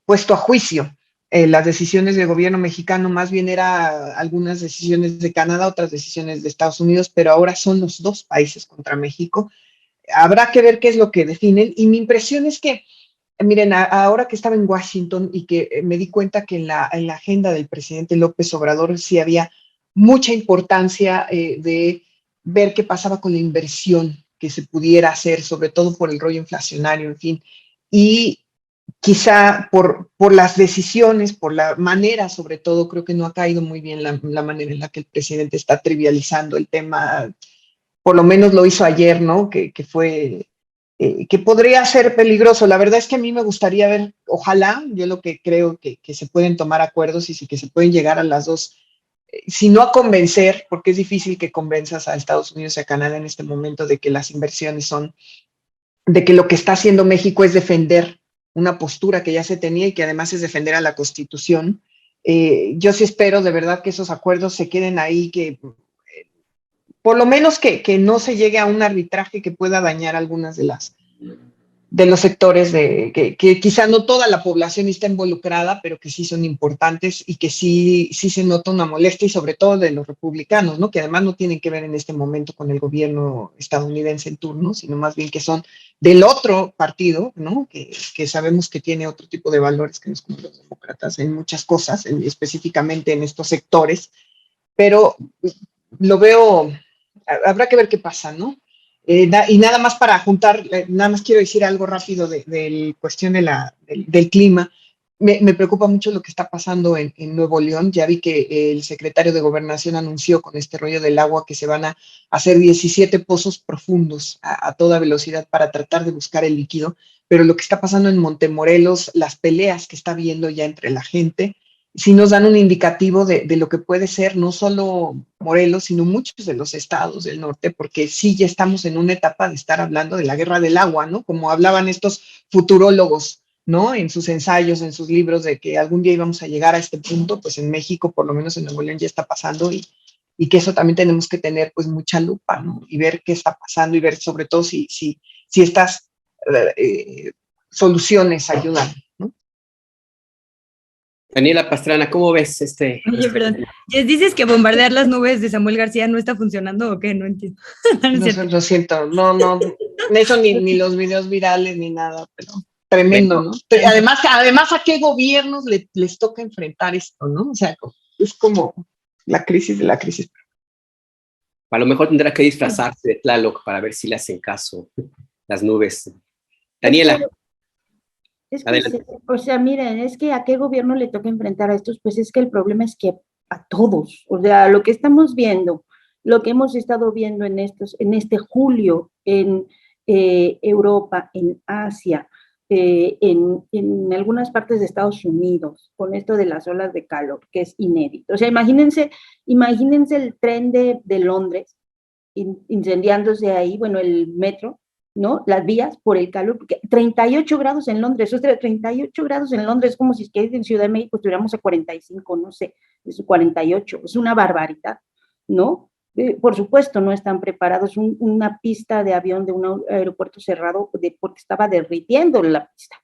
puesto a juicio. Las decisiones del gobierno mexicano más bien eran algunas decisiones de Canadá, otras decisiones de Estados Unidos, pero ahora son los dos países contra México. Habrá que ver qué es lo que definen, y mi impresión es que, miren, ahora que estaba en Washington y que me di cuenta que en la agenda del presidente López Obrador sí había mucha importancia de ver qué pasaba con la inversión que se pudiera hacer, sobre todo por el rollo inflacionario, en fin, y quizá por las decisiones, por la manera, sobre todo, creo que no ha caído muy bien la manera en la que el presidente está trivializando el tema. Por lo menos lo hizo ayer, ¿no? Que fue, que podría ser peligroso. La verdad es que a mí me gustaría ver, ojalá, yo lo que creo que se pueden tomar acuerdos y sí que se pueden llegar a las dos, si no a convencer, porque es difícil que convenzas a Estados Unidos y a Canadá en este momento de que las inversiones son, de que lo que está haciendo México es defender una postura que ya se tenía y que además es defender a la Constitución. Yo sí espero de verdad que esos acuerdos se queden ahí, que por lo menos que no se llegue a un arbitraje que pueda dañar algunas de los sectores que quizá no toda la población está involucrada, pero que sí son importantes y que sí se nota una molestia, y sobre todo de los republicanos, ¿no? Que además no tienen que ver en este momento con el gobierno estadounidense en turno, sino más bien que son del otro partido, ¿no? Que sabemos que tiene otro tipo de valores que no es como los demócratas en muchas cosas, específicamente en estos sectores, pero lo veo, habrá que ver qué pasa, ¿no? Y nada más para juntar, nada más quiero decir algo rápido de la cuestión del clima. Me preocupa mucho lo que está pasando en Nuevo León. Ya vi que el secretario de Gobernación anunció con este rollo del agua que se van a hacer 17 pozos profundos a toda velocidad para tratar de buscar el líquido, pero lo que está pasando en Montemorelos, las peleas que está habiendo ya entre la gente, sí nos dan un indicativo de lo que puede ser no solo Morelos, sino muchos de los estados del norte, porque sí ya estamos en una etapa de estar hablando de la guerra del agua, ¿no? Como hablaban estos futurólogos, ¿no? En sus ensayos, en sus libros, de que algún día íbamos a llegar a este punto, pues en México, por lo menos en Nuevo León, ya está pasando, y que eso también tenemos que tener pues mucha lupa, ¿no? Y ver qué está pasando y ver sobre todo si estas soluciones ayudan, ¿no? Daniela Pastrana, ¿cómo ves Oye, perdón. ¿Dices que bombardear las nubes de Samuel García no está funcionando o qué? No entiendo. No, lo siento, no, eso ni los videos virales ni nada, pero tremendo, ¿no? Además, ¿a qué gobiernos les toca enfrentar esto, no? O sea, es como la crisis de la crisis. A lo mejor tendrá que disfrazarse de Tlaloc para ver si le hacen caso las nubes. Daniela. O sea, miren, es que a qué gobierno le toca enfrentar a estos, pues es que el problema es que a todos, o sea, lo que estamos viendo, lo que hemos estado viendo en este julio en Europa, en Asia, en algunas partes de Estados Unidos, con esto de las olas de calor, que es inédito. O sea, imagínense el tren de Londres incendiándose ahí, bueno, el metro, ¿no? Las vías por el calor, porque 38 grados en Londres, o sea, 38 grados en Londres, como si es que en Ciudad de México estuviéramos a 45, no sé, es 48, es una barbaridad, ¿no? Por supuesto, no están preparados. Una pista de avión de un aeropuerto cerrado porque estaba derritiendo la pista,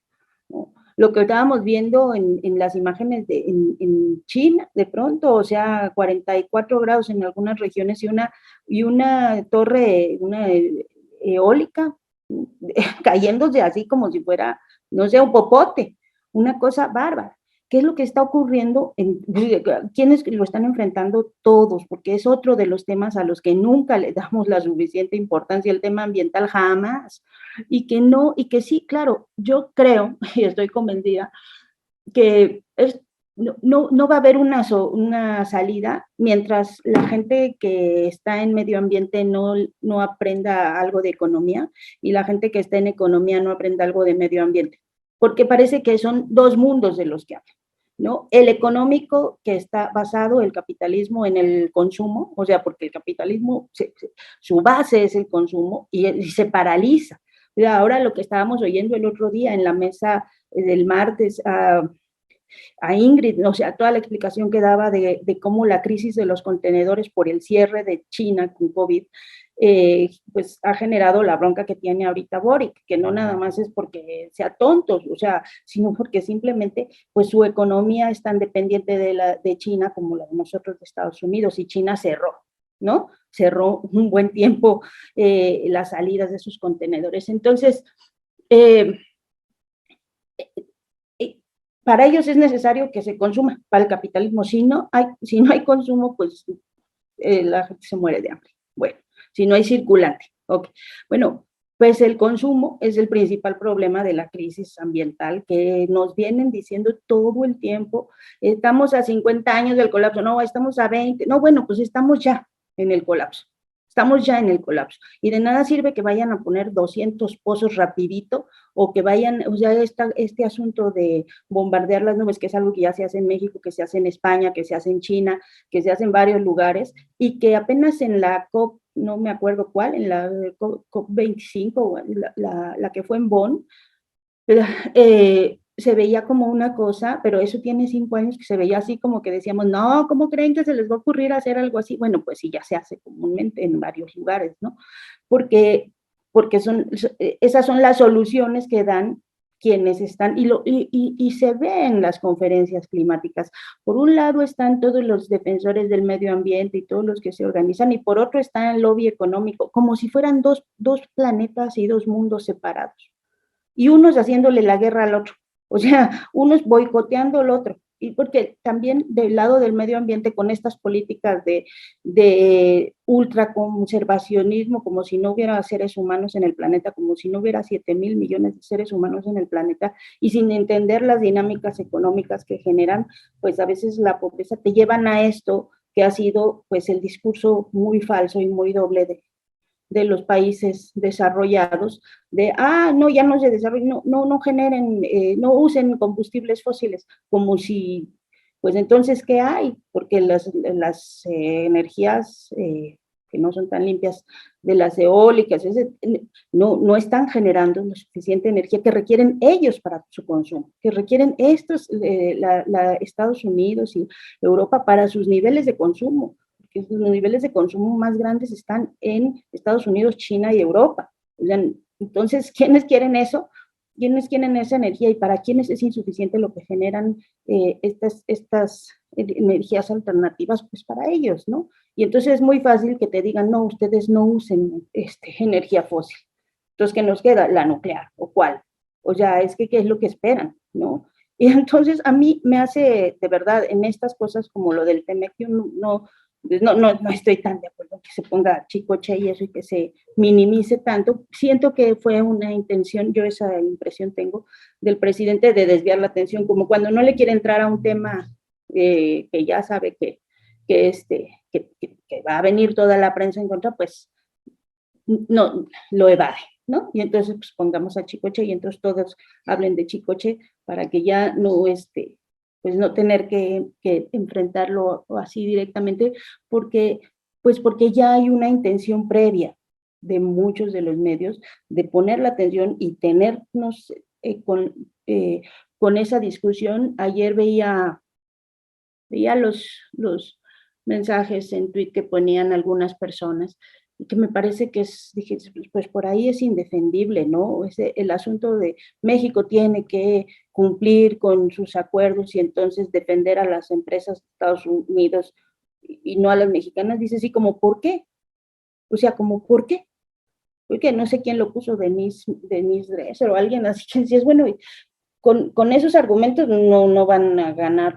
¿no? Lo que estábamos viendo en las imágenes en China, de pronto, o sea, 44 grados en algunas regiones y una torre, una eólica, cayéndose así como si fuera, no sé, un popote, una cosa bárbara. ¿Qué es lo que está ocurriendo? ¿Quiénes lo están enfrentando? Todos, porque es otro de los temas a los que nunca le damos la suficiente importancia, el tema ambiental jamás. Y que no, y que sí, claro, yo creo, y estoy convencida, que no va a haber una salida mientras la gente que está en medio ambiente no aprenda algo de economía y la gente que está en economía no aprenda algo de medio ambiente, porque parece que son dos mundos de los que hablan, ¿no? El económico, que está basado el capitalismo en el consumo, o sea, porque el capitalismo, su base es el consumo y se paraliza. Ahora lo que estábamos oyendo el otro día en la mesa del martes a Ingrid, o sea, toda la explicación que daba de cómo la crisis de los contenedores por el cierre de China con COVID, pues ha generado la bronca que tiene ahorita Boric, que no nada más es porque sea tontos, o sea, sino porque simplemente pues su economía es tan dependiente de China como la de nosotros de Estados Unidos, y China cerró, ¿no? Cerró un buen tiempo las salidas de sus contenedores. Entonces, para ellos es necesario que se consuma, para el capitalismo. Si no hay consumo, pues la gente se muere de hambre. Bueno, si no hay circulante. Okay. Bueno, pues el consumo es el principal problema de la crisis ambiental que nos vienen diciendo todo el tiempo. Estamos a 50 años del colapso, no, estamos a 20, no, bueno, pues estamos ya en el colapso. Estamos ya en el colapso. Y de nada sirve que vayan a poner 200 pozos rapidito o que vayan, o sea, este asunto de bombardear las nubes, que es algo que ya se hace en México, que se hace en España, que se hace en China, que se hace en varios lugares, y que apenas en la COP, no me acuerdo cuál, en la COP 25, la que fue en Bonn, se veía como una cosa, pero eso tiene 5 años que se veía así como que decíamos, no, ¿cómo creen que se les va a ocurrir hacer algo así? Bueno, pues sí, ya se hace comúnmente en varios lugares, ¿no? Porque esas son las soluciones que dan quienes están, y se ve en las conferencias climáticas. Por un lado están todos los defensores del medio ambiente y todos los que se organizan, y por otro está el lobby económico, como si fueran dos planetas y dos mundos separados, y unos haciéndole la guerra al otro, o sea, unos boicoteando al otro, y porque también del lado del medio ambiente con estas políticas de ultraconservacionismo, como si no hubiera seres humanos en el planeta, como si no hubiera 7,000 millones de seres humanos en el planeta, y sin entender las dinámicas económicas que generan, pues a veces la pobreza, te llevan a esto que ha sido pues el discurso muy falso y muy doble de los países desarrollados, no, ya no se desarrollen, no generen, no usen combustibles fósiles, como si, pues entonces, ¿qué hay? Porque las energías que no son tan limpias de las eólicas, no están generando la suficiente energía que requieren ellos para su consumo, que requieren Estados Unidos y Europa para sus niveles de consumo. Los niveles de consumo más grandes están en Estados Unidos, China y Europa. O sea, entonces, ¿quiénes quieren eso? ¿Quiénes quieren esa energía y para quiénes es insuficiente lo que generan estas energías alternativas? Pues para ellos, ¿no? Y entonces es muy fácil que te digan, no, ustedes no usen energía fósil. Entonces, ¿qué nos queda? La nuclear, ¿o cuál? O sea, es que ¿qué es lo que esperan? ¿No? Y entonces a mí me hace, de verdad, en estas cosas como lo del TEMEC, yo no estoy tan de acuerdo que se ponga chicoche y eso y que se minimice tanto. Siento que fue una intención, yo esa impresión tengo, del presidente de desviar la atención, como cuando no le quiere entrar a un tema que ya sabe que va a venir toda la prensa en contra, pues no lo evade, ¿no? Y entonces pues pongamos a Chicoche y entonces todos hablen de Chicoche para que ya no pues no tener que enfrentarlo así directamente, porque ya hay una intención previa de muchos de los medios de poner la atención y tenernos con esa discusión. Ayer veía Veía los mensajes en tweet que ponían algunas personas y que me parece que dije, pues por ahí es indefendible, ¿no? El asunto de México tiene que cumplir con sus acuerdos y entonces defender a las empresas de Estados Unidos y no a las mexicanas, dice sí, como ¿por qué? O sea, como ¿por qué? Porque no sé quién lo puso, Denise Dresser o alguien así que decía, bueno, con esos argumentos no van a ganar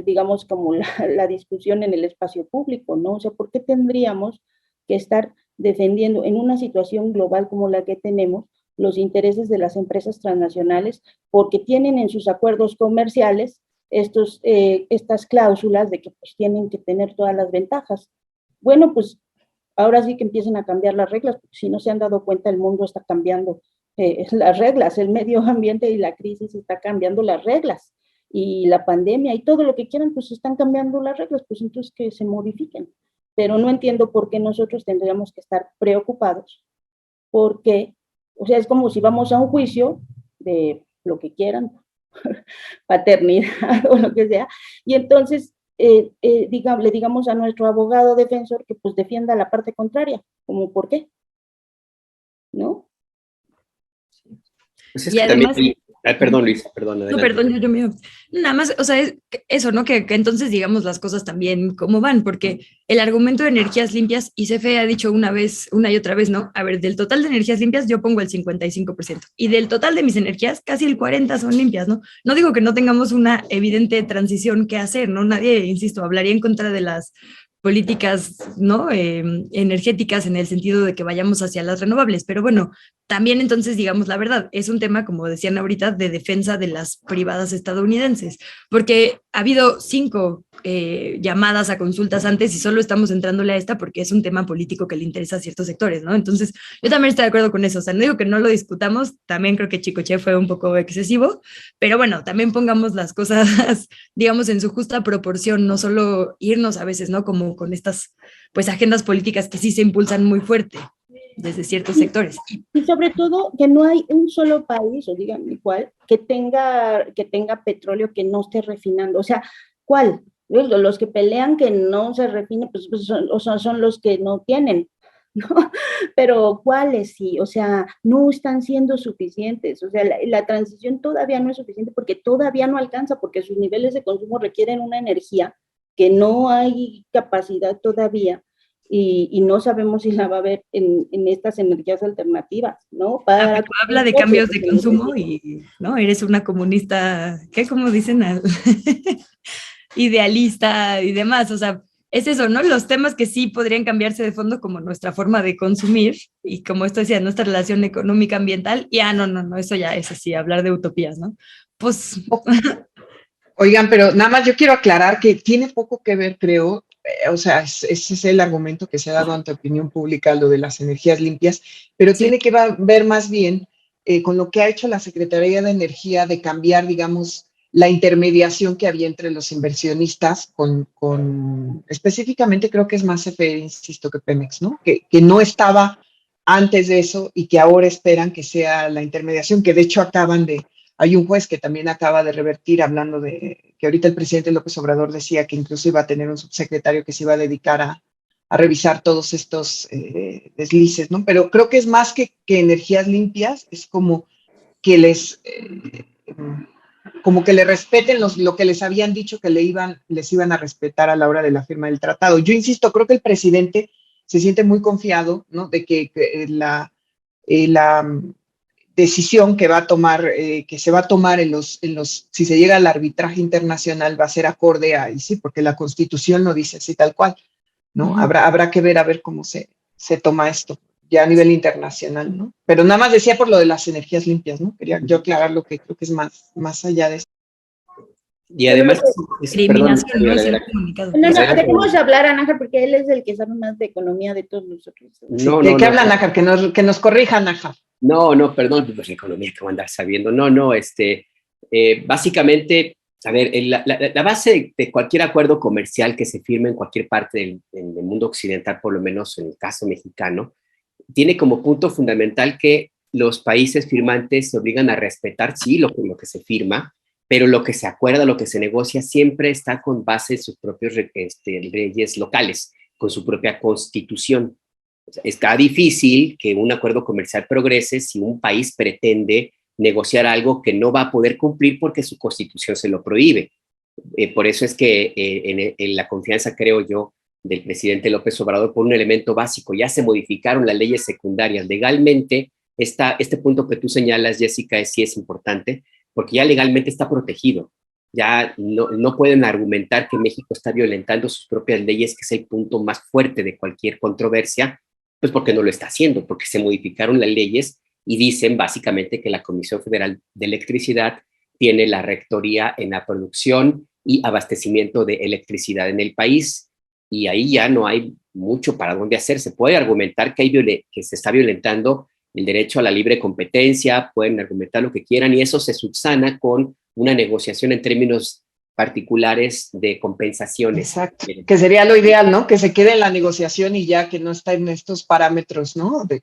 digamos, como la discusión en el espacio público, ¿no? O sea, ¿por qué tendríamos que estar defendiendo en una situación global como la que tenemos los intereses de las empresas transnacionales porque tienen en sus acuerdos comerciales estas cláusulas de que pues tienen que tener todas las ventajas? Bueno, pues ahora sí que empiecen a cambiar las reglas, porque si no se han dado cuenta, el mundo está cambiando las reglas, el medio ambiente y la crisis está cambiando las reglas, y la pandemia y todo lo que quieran, pues están cambiando las reglas, pues entonces que se modifiquen. Pero no entiendo por qué nosotros tendríamos que estar preocupados, porque, o sea, es como si vamos a un juicio de lo que quieran, paternidad o lo que sea, y entonces le digamos a nuestro abogado defensor que pues defienda la parte contraria, como ¿por qué? ¿No? Pues es Y que también, además, perdón, Luisa, perdón, no, adelante. perdón, yo mío. Nada más, o sea, eso, ¿no? Que entonces digamos las cosas también como van, porque el argumento de energías limpias, y CFE ha dicho una vez, una y otra vez, ¿no? A ver, del total de energías limpias yo pongo el 55%, y del total de mis energías casi el 40% son limpias, ¿no? No digo que no tengamos una evidente transición que hacer, ¿no? Nadie, insisto, hablaría en contra de las políticas, ¿no? Energéticas en el sentido de que vayamos hacia las renovables, pero bueno, también entonces digamos la verdad, es un tema, como decían ahorita, de defensa de las privadas estadounidenses, porque ha habido 5 llamadas a consultas antes y solo estamos entrándole a esta porque es un tema político que le interesa a ciertos sectores, ¿no? Entonces, yo también estoy de acuerdo con eso, o sea, no digo que no lo discutamos, también creo que Chicoche fue un poco excesivo, pero bueno, también pongamos las cosas, digamos, en su justa proporción, no solo irnos a veces, ¿no? Como con estas, pues, agendas políticas que sí se impulsan muy fuerte desde ciertos sectores. Y sobre todo que no hay un solo país, o digan igual, que tenga petróleo que no esté refinando. O sea, ¿cuál? Los que pelean que no se refine, pues son los que no tienen, ¿no? Pero ¿cuáles sí? O sea, no están siendo suficientes. O sea, la transición todavía no es suficiente porque todavía no alcanza, porque sus niveles de consumo requieren una energía que no hay capacidad todavía y no sabemos si la va a haber en estas energías alternativas, ¿no? Pero habla de cambios de consumo y, ¿no? Eres una comunista, ¿qué? Como dicen, idealista y demás, o sea, es eso, ¿no? Los temas que sí podrían cambiarse de fondo, como nuestra forma de consumir y como esto decía, nuestra relación económica ambiental, y no, eso ya es así, hablar de utopías, ¿no? Pues... Oigan, pero nada más yo quiero aclarar que tiene poco que ver, creo, o sea, ese es el argumento que se ha dado ante opinión pública, lo de las energías limpias, pero sí tiene que ver más bien con lo que ha hecho la Secretaría de Energía de cambiar, digamos, la intermediación que había entre los inversionistas específicamente creo que es más CFE, insisto, que Pemex, ¿no? Que no estaba antes de eso y que ahora esperan que sea la intermediación, que de hecho hay un juez que también acaba de revertir hablando de que ahorita el presidente López Obrador decía que incluso iba a tener un subsecretario que se iba a dedicar a revisar todos estos deslices, ¿no? Pero creo que es más que energías limpias, es como que como que le respeten lo que les habían dicho que les iban a respetar a la hora de la firma del tratado. Yo insisto, creo que el presidente se siente muy confiado, ¿no? De que la decisión que va a tomar, que se va a tomar si se llega al arbitraje internacional, va a ser acorde a, y sí, porque la Constitución lo dice así tal cual, ¿no? Uh-huh. Habrá que ver a ver cómo se toma esto ya a nivel internacional, ¿no? Pero nada más decía por lo de las energías limpias, ¿no? Quería yo aclarar lo que creo que es más allá de eso. Y además, perdón, no, dejemos hablar a Nájar porque él es el que sabe más de economía de todos nosotros. Sí, ¿qué habla Nájar? Que nos corrija Nájar. No, perdón, pues la economía que voy a andar sabiendo. Básicamente, a ver, la base de cualquier acuerdo comercial que se firme en cualquier parte del mundo occidental, por lo menos en el caso mexicano, tiene como punto fundamental que los países firmantes se obligan a respetar, sí, lo que se firma, pero lo que se acuerda, lo que se negocia, siempre está con base en sus propios leyes locales, con su propia constitución. O sea, está difícil que un acuerdo comercial progrese si un país pretende negociar algo que no va a poder cumplir porque su constitución se lo prohíbe. Por eso es que en la confianza, creo yo, del presidente López Obrador, por un elemento básico, ya se modificaron las leyes secundarias. Legalmente, este punto que tú señalas, Jessica, sí es importante, porque ya legalmente está protegido. Ya no pueden argumentar que México está violentando sus propias leyes, que es el punto más fuerte de cualquier controversia, pues porque no lo está haciendo, porque se modificaron las leyes y dicen básicamente que la Comisión Federal de Electricidad tiene la rectoría en la producción y abastecimiento de electricidad en el país, y ahí ya no hay mucho para dónde hacer. Se puede argumentar que se está violentando el derecho a la libre competencia, pueden argumentar lo que quieran, y eso se subsana con una negociación en términos particulares de compensaciones. Exacto, que sería lo ideal, ¿no? Que se quede en la negociación y ya que no está en estos parámetros, ¿no? De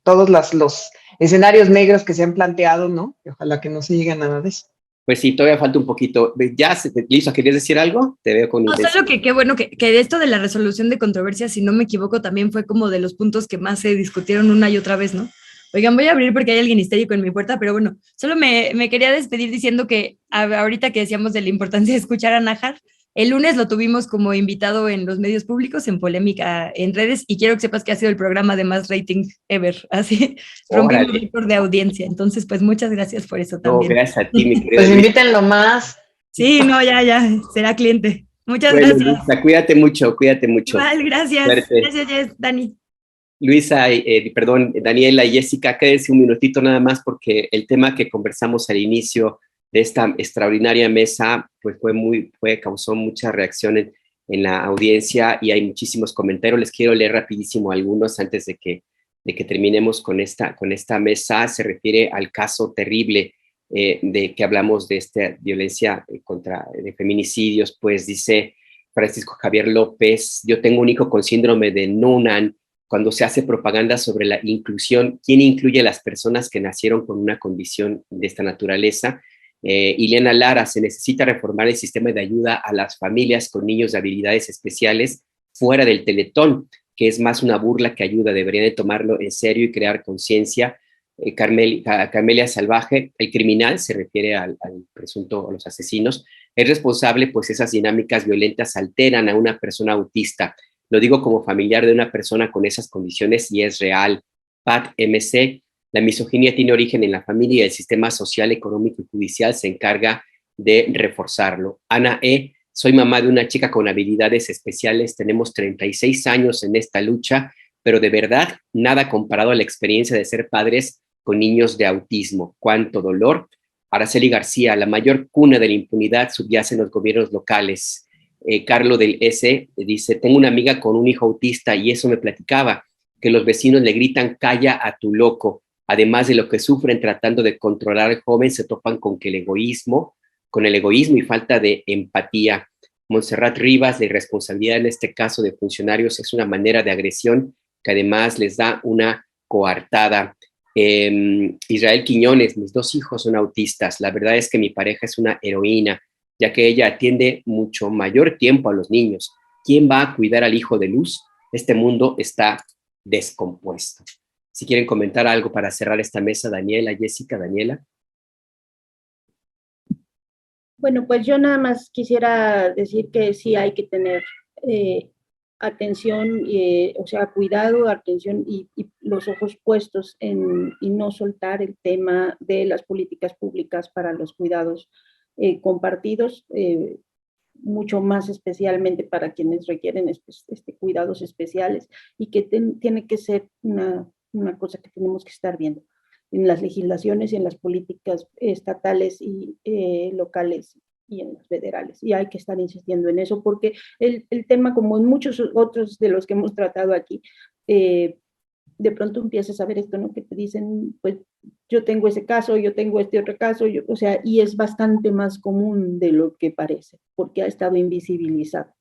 todos los escenarios negros que se han planteado, ¿no? Y ojalá que no se llegue a nada de eso. Pues sí, todavía falta un poquito. Ya, Lisa, ¿querías decir algo? Te veo con intensidad. Solo que qué bueno que esto de la resolución de controversias, si no me equivoco, también fue como de los puntos que más se discutieron una y otra vez, ¿no? Oigan, voy a abrir porque hay alguien histérico en mi puerta, pero bueno, solo me quería despedir diciendo que ahorita que decíamos de la importancia de escuchar a Nájar, el lunes lo tuvimos como invitado en los medios públicos, en polémica en redes, y quiero que sepas que ha sido el programa de más rating ever, así, rompimos récord de audiencia. Entonces, pues muchas gracias por eso también. No, gracias a ti, mi querida. Pues invítenlo más. Sí, no, ya, será cliente. Muchas gracias. Luisa, cuídate mucho. Igual, gracias. Suerte. Gracias, Dani. Luisa, Daniela y Jessica, quédense un minutito nada más, porque el tema que conversamos al inicio de esta extraordinaria mesa, pues causó mucha reacción en la audiencia, y hay muchísimos comentarios. Les quiero leer rapidísimo algunos antes de que terminemos con esta mesa. Se refiere al caso terrible de que hablamos, de esta violencia de feminicidios. Pues dice Francisco Javier López: yo tengo un hijo con síndrome de Noonan. Cuando se hace propaganda sobre la inclusión, ¿quién incluye a las personas que nacieron con una condición de esta naturaleza? Ileana Lara: se necesita reformar el sistema de ayuda a las familias con niños de habilidades especiales fuera del Teletón, que es más una burla que ayuda. Deberían de tomarlo en serio y crear conciencia. Carmelia Salvaje: el criminal, se refiere al presunto, a los asesinos, es responsable, pues esas dinámicas violentas alteran a una persona autista. Lo digo como familiar de una persona con esas condiciones y es real. Pat MC: la misoginia tiene origen en la familia y el sistema social, económico y judicial se encarga de reforzarlo. Ana E: soy mamá de una chica con habilidades especiales, tenemos 36 años en esta lucha, pero de verdad nada comparado a la experiencia de ser padres con niños de autismo. ¡Cuánto dolor! Araceli García: la mayor cuna de la impunidad subyace en los gobiernos locales. Carlo del S dice: tengo una amiga con un hijo autista y eso me platicaba, que los vecinos le gritan calla a tu loco. Además de lo que sufren tratando de controlar al joven, se topan con el egoísmo y falta de empatía. Montserrat Rivas: la irresponsabilidad en este caso de funcionarios es una manera de agresión que además les da una coartada. Israel Quiñones: mis 2 hijos son autistas, la verdad es que mi pareja es una heroína, ya que ella atiende mucho mayor tiempo a los niños. ¿Quién va a cuidar al hijo de luz? Este mundo está descompuesto. Si quieren comentar algo para cerrar esta mesa, Daniela, Jessica, Daniela. Bueno, pues yo nada más quisiera decir que sí hay que tener atención, o sea, cuidado, atención y los ojos puestos y no soltar el tema de las políticas públicas para los cuidados compartidos, mucho más especialmente para quienes requieren cuidados especiales, y que tiene que ser una cosa que tenemos que estar viendo en las legislaciones y en las políticas estatales y locales y en las federales, y hay que estar insistiendo en eso, porque el tema, como en muchos otros de los que hemos tratado aquí, de pronto empiezas a ver esto, ¿no? Que te dicen, pues, yo tengo ese caso, yo tengo este otro caso, o sea, y es bastante más común de lo que parece, porque ha estado invisibilizado.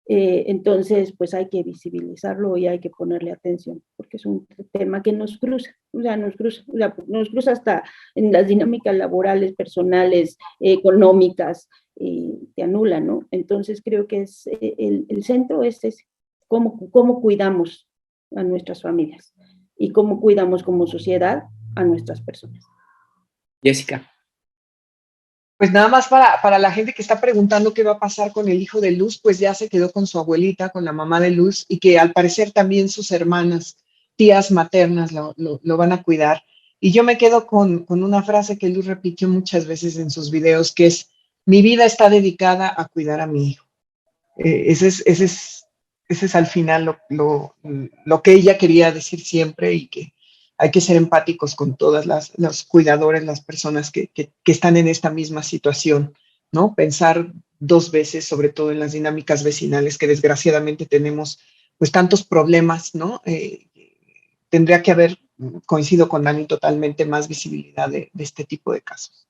Entonces, pues hay que visibilizarlo y hay que ponerle atención, porque es un tema que nos cruza, nos cruza hasta en las dinámicas laborales, personales, económicas, te anula, ¿no? Entonces creo que es el centro es ese, cómo cuidamos a nuestras familias y cómo cuidamos como sociedad a nuestras personas. Jessica. Pues nada más para la gente que está preguntando qué va a pasar con el hijo de Luz, pues ya se quedó con su abuelita, con la mamá de Luz, y que al parecer también sus hermanas, tías maternas, lo van a cuidar. Y yo me quedo con una frase que Luz repitió muchas veces en sus videos, que es: mi vida está dedicada a cuidar a mi hijo. Ese es al final lo que ella quería decir siempre, y que hay que ser empáticos con todas los cuidadores, las personas que están en esta misma situación, ¿no? Pensar dos veces, sobre todo en las dinámicas vecinales, que desgraciadamente tenemos pues tantos problemas, ¿no? Tendría que haber, coincido con Dani, totalmente más visibilidad de este tipo de casos.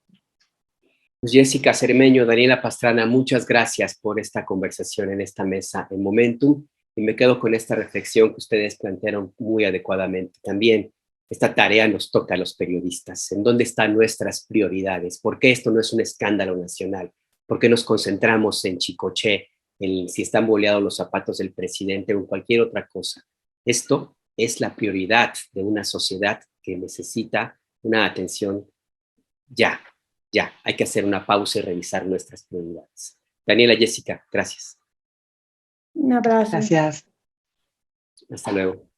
Pues Jessica Cermeño, Daniela Pastrana, muchas gracias por esta conversación en esta mesa en Momentum, y me quedo con esta reflexión que ustedes plantearon muy adecuadamente. También esta tarea nos toca a los periodistas. ¿En dónde están nuestras prioridades? ¿Por qué esto no es un escándalo nacional? ¿Por qué nos concentramos en Chicoche, en si están boleados los zapatos del presidente o en cualquier otra cosa? Esto es la prioridad de una sociedad que necesita una atención ya. Ya, hay que hacer una pausa y revisar nuestras prioridades. Daniela, Jessica, gracias. Un abrazo. Gracias. Hasta luego.